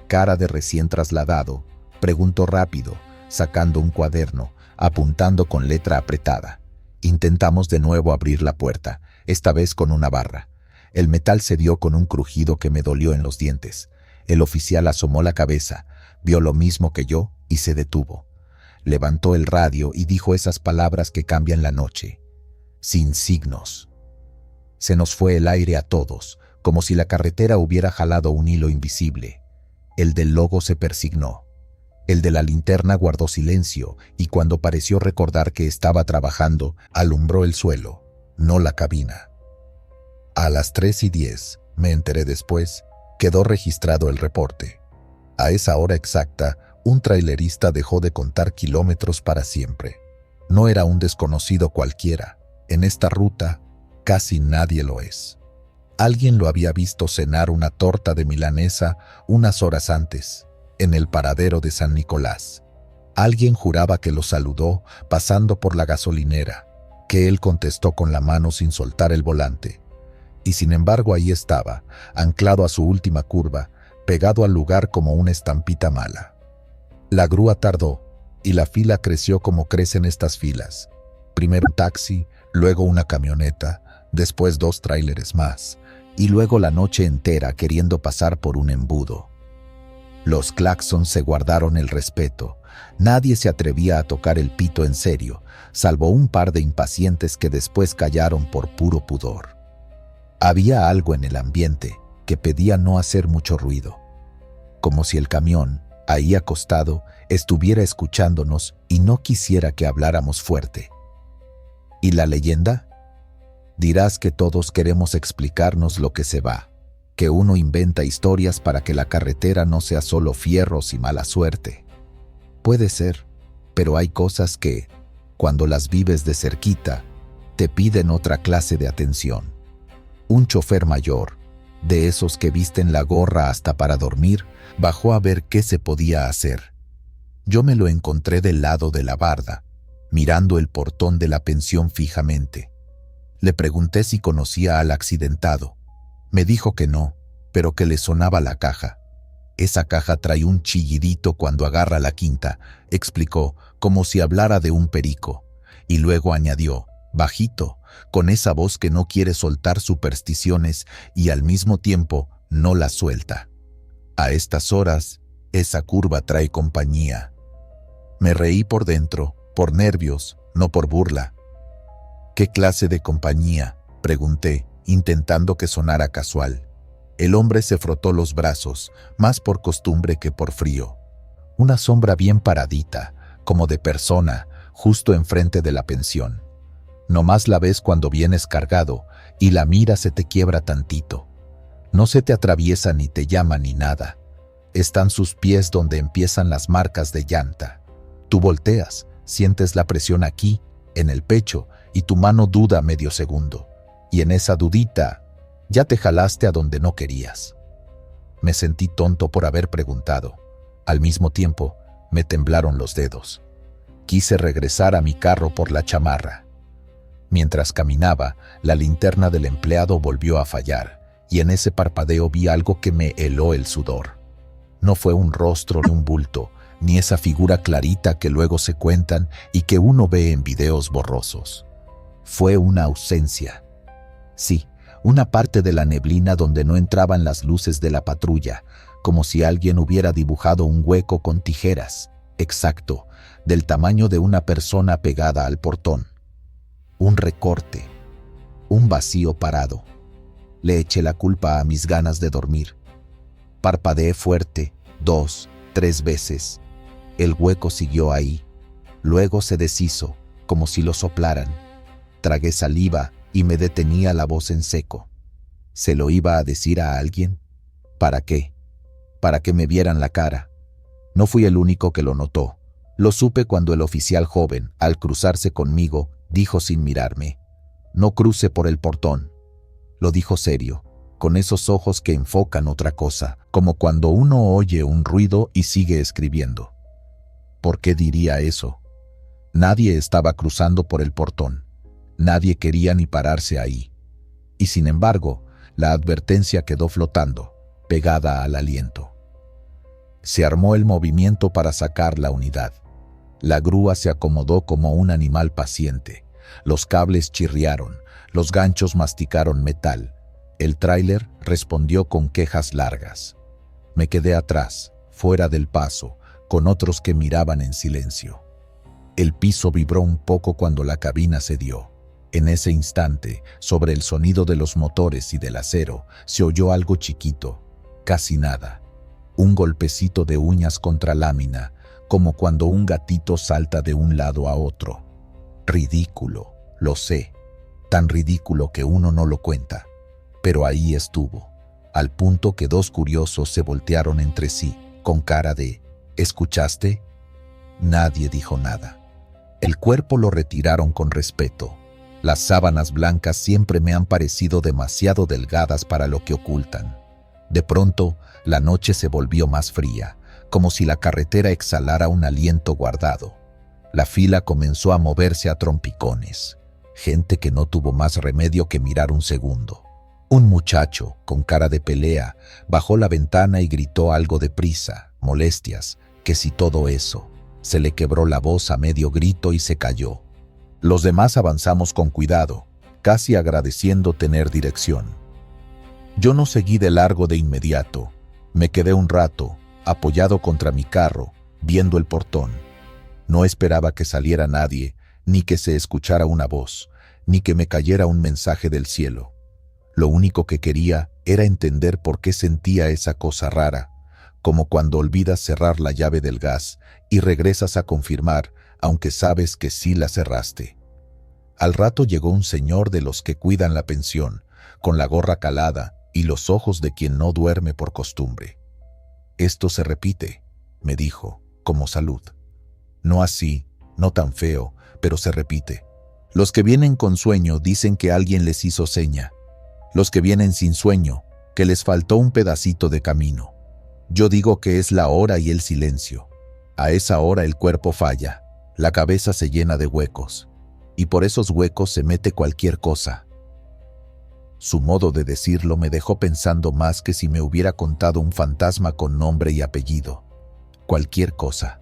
cara de recién trasladado, preguntó rápido, sacando un cuaderno, apuntando con letra apretada. Intentamos de nuevo abrir la puerta, esta vez con una barra. El metal cedió con un crujido que me dolió en los dientes. El oficial asomó la cabeza, vio lo mismo que yo y se detuvo. Levantó el radio y dijo esas palabras que cambian la noche. Sin signos. Se nos fue el aire a todos, como si la carretera hubiera jalado un hilo invisible. El del logo se persignó. El de la linterna guardó silencio y cuando pareció recordar que estaba trabajando, alumbró el suelo, no la cabina. A las 3:10, me enteré después, quedó registrado el reporte. A esa hora exacta, un trailerista dejó de contar kilómetros para siempre. No era un desconocido cualquiera. En esta ruta, casi nadie lo es. Alguien lo había visto cenar una torta de milanesa unas horas antes, en el paradero de San Nicolás. Alguien juraba que lo saludó pasando por la gasolinera, que él contestó con la mano sin soltar el volante. Y sin embargo ahí estaba, anclado a su última curva, pegado al lugar como una estampita mala. La grúa tardó, y la fila creció como crecen estas filas. Primero un taxi, luego una camioneta, después 2 tráileres más, y luego la noche entera queriendo pasar por un embudo. Los claxons se guardaron el respeto. Nadie se atrevía a tocar el pito en serio, salvo un par de impacientes que después callaron por puro pudor. Había algo en el ambiente que pedía no hacer mucho ruido, como si el camión, ahí acostado, estuviera escuchándonos y no quisiera que habláramos fuerte. ¿Y la leyenda? Dirás que todos queremos explicarnos lo que se va, que uno inventa historias para que la carretera no sea solo fierros y mala suerte. Puede ser, pero hay cosas que, cuando las vives de cerquita, te piden otra clase de atención. Un chofer mayor, de esos que visten la gorra hasta para dormir, bajó a ver qué se podía hacer. Yo me lo encontré del lado de la barda, mirando el portón de la pensión fijamente. Le pregunté si conocía al accidentado. Me dijo que no, pero que le sonaba la caja. Esa caja trae un chillidito cuando agarra la quinta, explicó, como si hablara de un perico. Y luego añadió, bajito, con esa voz que no quiere soltar supersticiones y al mismo tiempo no las suelta. A estas horas, esa curva trae compañía. Me reí por dentro, por nervios, no por burla. ¿Qué clase de compañía?, pregunté, intentando que sonara casual. El hombre se frotó los brazos, más por costumbre que por frío. Una sombra bien paradita, como de persona, justo enfrente de la pensión. Nomás la ves cuando vienes cargado y la mira se te quiebra tantito. No se te atraviesa ni te llama ni nada. Están sus pies donde empiezan las marcas de llanta. Tú volteas, sientes la presión aquí, en el pecho, y tu mano duda medio segundo. Y en esa dudita, ya te jalaste a donde no querías. Me sentí tonto por haber preguntado. Al mismo tiempo, me temblaron los dedos. Quise regresar a mi carro por la chamarra. Mientras caminaba, la linterna del empleado volvió a fallar, y en ese parpadeo vi algo que me heló el sudor. No fue un rostro ni un bulto, ni esa figura clarita que luego se cuentan y que uno ve en videos borrosos. Fue una ausencia. Sí, una parte de la neblina donde no entraban las luces de la patrulla, como si alguien hubiera dibujado un hueco con tijeras, exacto, del tamaño de una persona pegada al portón. Un recorte, un vacío parado. Le eché la culpa a mis ganas de dormir. Parpadeé fuerte, 2, 3 veces. El hueco siguió ahí. Luego se deshizo, como si lo soplaran. Tragué saliva y me detenía la voz en seco. ¿Se lo iba a decir a alguien? ¿Para qué? Para que me vieran la cara. No fui el único que lo notó. Lo supe cuando el oficial joven, al cruzarse conmigo, dijo sin mirarme: «No cruce por el portón». Lo dijo serio, con esos ojos que enfocan otra cosa, como cuando uno oye un ruido y sigue escribiendo. ¿Por qué diría eso? Nadie estaba cruzando por el portón. Nadie quería ni pararse ahí. Y sin embargo, la advertencia quedó flotando, pegada al aliento. Se armó el movimiento para sacar la unidad. La grúa se acomodó como un animal paciente. Los cables chirriaron, los ganchos masticaron metal. El tráiler respondió con quejas largas. Me quedé atrás, fuera del paso, con otros que miraban en silencio. El piso vibró un poco cuando la cabina cedió. En ese instante, sobre el sonido de los motores y del acero, se oyó algo chiquito, casi nada. Un golpecito de uñas contra lámina, como cuando un gatito salta de un lado a otro. Ridículo, lo sé, tan ridículo que uno no lo cuenta. Pero ahí estuvo, al punto que dos curiosos se voltearon entre sí, con cara de «¿Escuchaste?». Nadie dijo nada. El cuerpo lo retiraron con respeto. Las sábanas blancas siempre me han parecido demasiado delgadas para lo que ocultan. De pronto, la noche se volvió más fría, como si la carretera exhalara un aliento guardado. La fila comenzó a moverse a trompicones. Gente que no tuvo más remedio que mirar un segundo. Un muchacho, con cara de pelea, bajó la ventana y gritó algo de prisa, molestias, que si todo eso. Se le quebró la voz a medio grito y se cayó. Los demás avanzamos con cuidado, casi agradeciendo tener dirección. Yo no seguí de largo de inmediato. Me quedé un rato, apoyado contra mi carro, viendo el portón. No esperaba que saliera nadie, ni que se escuchara una voz, ni que me cayera un mensaje del cielo. Lo único que quería era entender por qué sentía esa cosa rara, como cuando olvidas cerrar la llave del gas y regresas a confirmar, aunque sabes que sí la cerraste. Al rato llegó un señor de los que cuidan la pensión, con la gorra calada y los ojos de quien no duerme por costumbre. «Esto se repite», me dijo, como salud. «No así, no tan feo, pero se repite. Los que vienen con sueño dicen que alguien les hizo seña. Los que vienen sin sueño, que les faltó un pedacito de camino. Yo digo que es la hora y el silencio. A esa hora el cuerpo falla, la cabeza se llena de huecos, y por esos huecos se mete cualquier cosa». Su modo de decirlo me dejó pensando más que si me hubiera contado un fantasma con nombre y apellido. Cualquier cosa.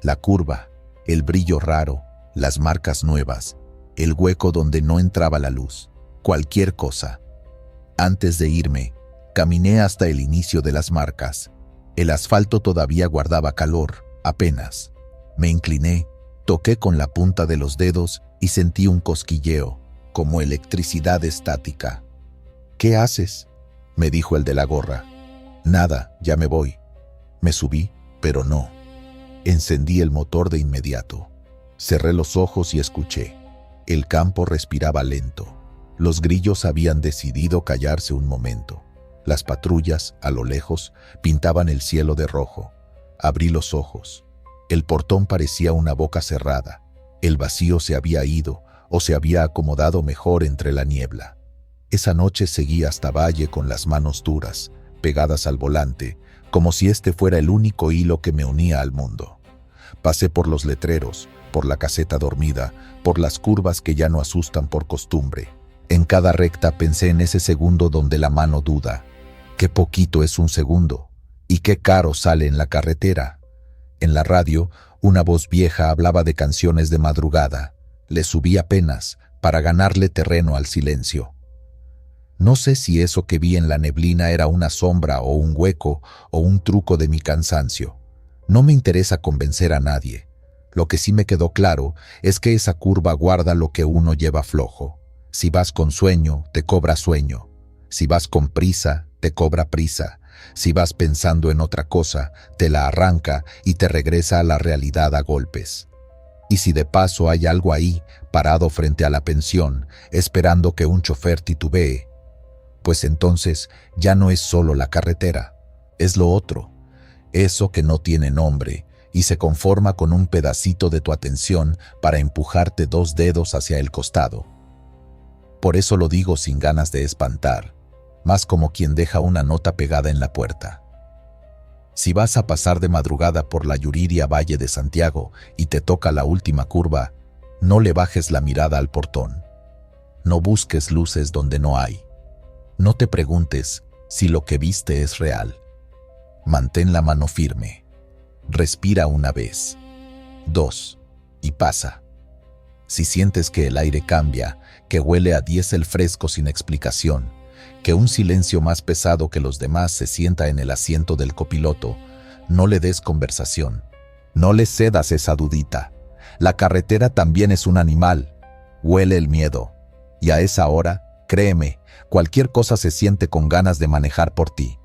La curva, el brillo raro, las marcas nuevas, el hueco donde no entraba la luz. Cualquier cosa. Antes de irme, caminé hasta el inicio de las marcas. El asfalto todavía guardaba calor, apenas. Me incliné, toqué con la punta de los dedos y sentí un cosquilleo, como electricidad estática. «¿Qué haces?», me dijo el de la gorra. «Nada, ya me voy». Me subí, pero no. Encendí el motor de inmediato. Cerré los ojos y escuché. El campo respiraba lento. Los grillos habían decidido callarse un momento. Las patrullas, a lo lejos, pintaban el cielo de rojo. Abrí los ojos. El portón parecía una boca cerrada. El vacío se había ido o se había acomodado mejor entre la niebla. Esa noche seguí hasta Valle con las manos duras, pegadas al volante, como si este fuera el único hilo que me unía al mundo. Pasé por los letreros, por la caseta dormida, por las curvas que ya no asustan por costumbre. En cada recta pensé en ese segundo donde la mano duda. Qué poquito es un segundo, y qué caro sale en la carretera. En la radio, una voz vieja hablaba de canciones de madrugada. Le subí apenas, para ganarle terreno al silencio. No sé si eso que vi en la neblina era una sombra o un hueco o un truco de mi cansancio. No me interesa convencer a nadie. Lo que sí me quedó claro es que esa curva guarda lo que uno lleva flojo. Si vas con sueño, te cobra sueño. Si vas con prisa, te cobra prisa. Si vas pensando en otra cosa, te la arranca y te regresa a la realidad a golpes. Y si de paso hay algo ahí, parado frente a la pensión, esperando que un chofer titubee, pues entonces ya no es solo la carretera, es lo otro, eso que no tiene nombre y se conforma con un pedacito de tu atención para empujarte 2 dedos hacia el costado. Por eso lo digo sin ganas de espantar, más como quien deja una nota pegada en la puerta. Si vas a pasar de madrugada por la Yuriria Valle de Santiago y te toca la última curva, no le bajes la mirada al portón. No busques luces donde no hay. No te preguntes si lo que viste es real. Mantén la mano firme. Respira una vez, 2, y pasa. Si sientes que el aire cambia, que huele a diésel fresco sin explicación, que un silencio más pesado que los demás se sienta en el asiento del copiloto, no le des conversación. No le cedas esa dudita. La carretera también es un animal. Huele el miedo. Y a esa hora, créeme, cualquier cosa se siente con ganas de manejar por ti.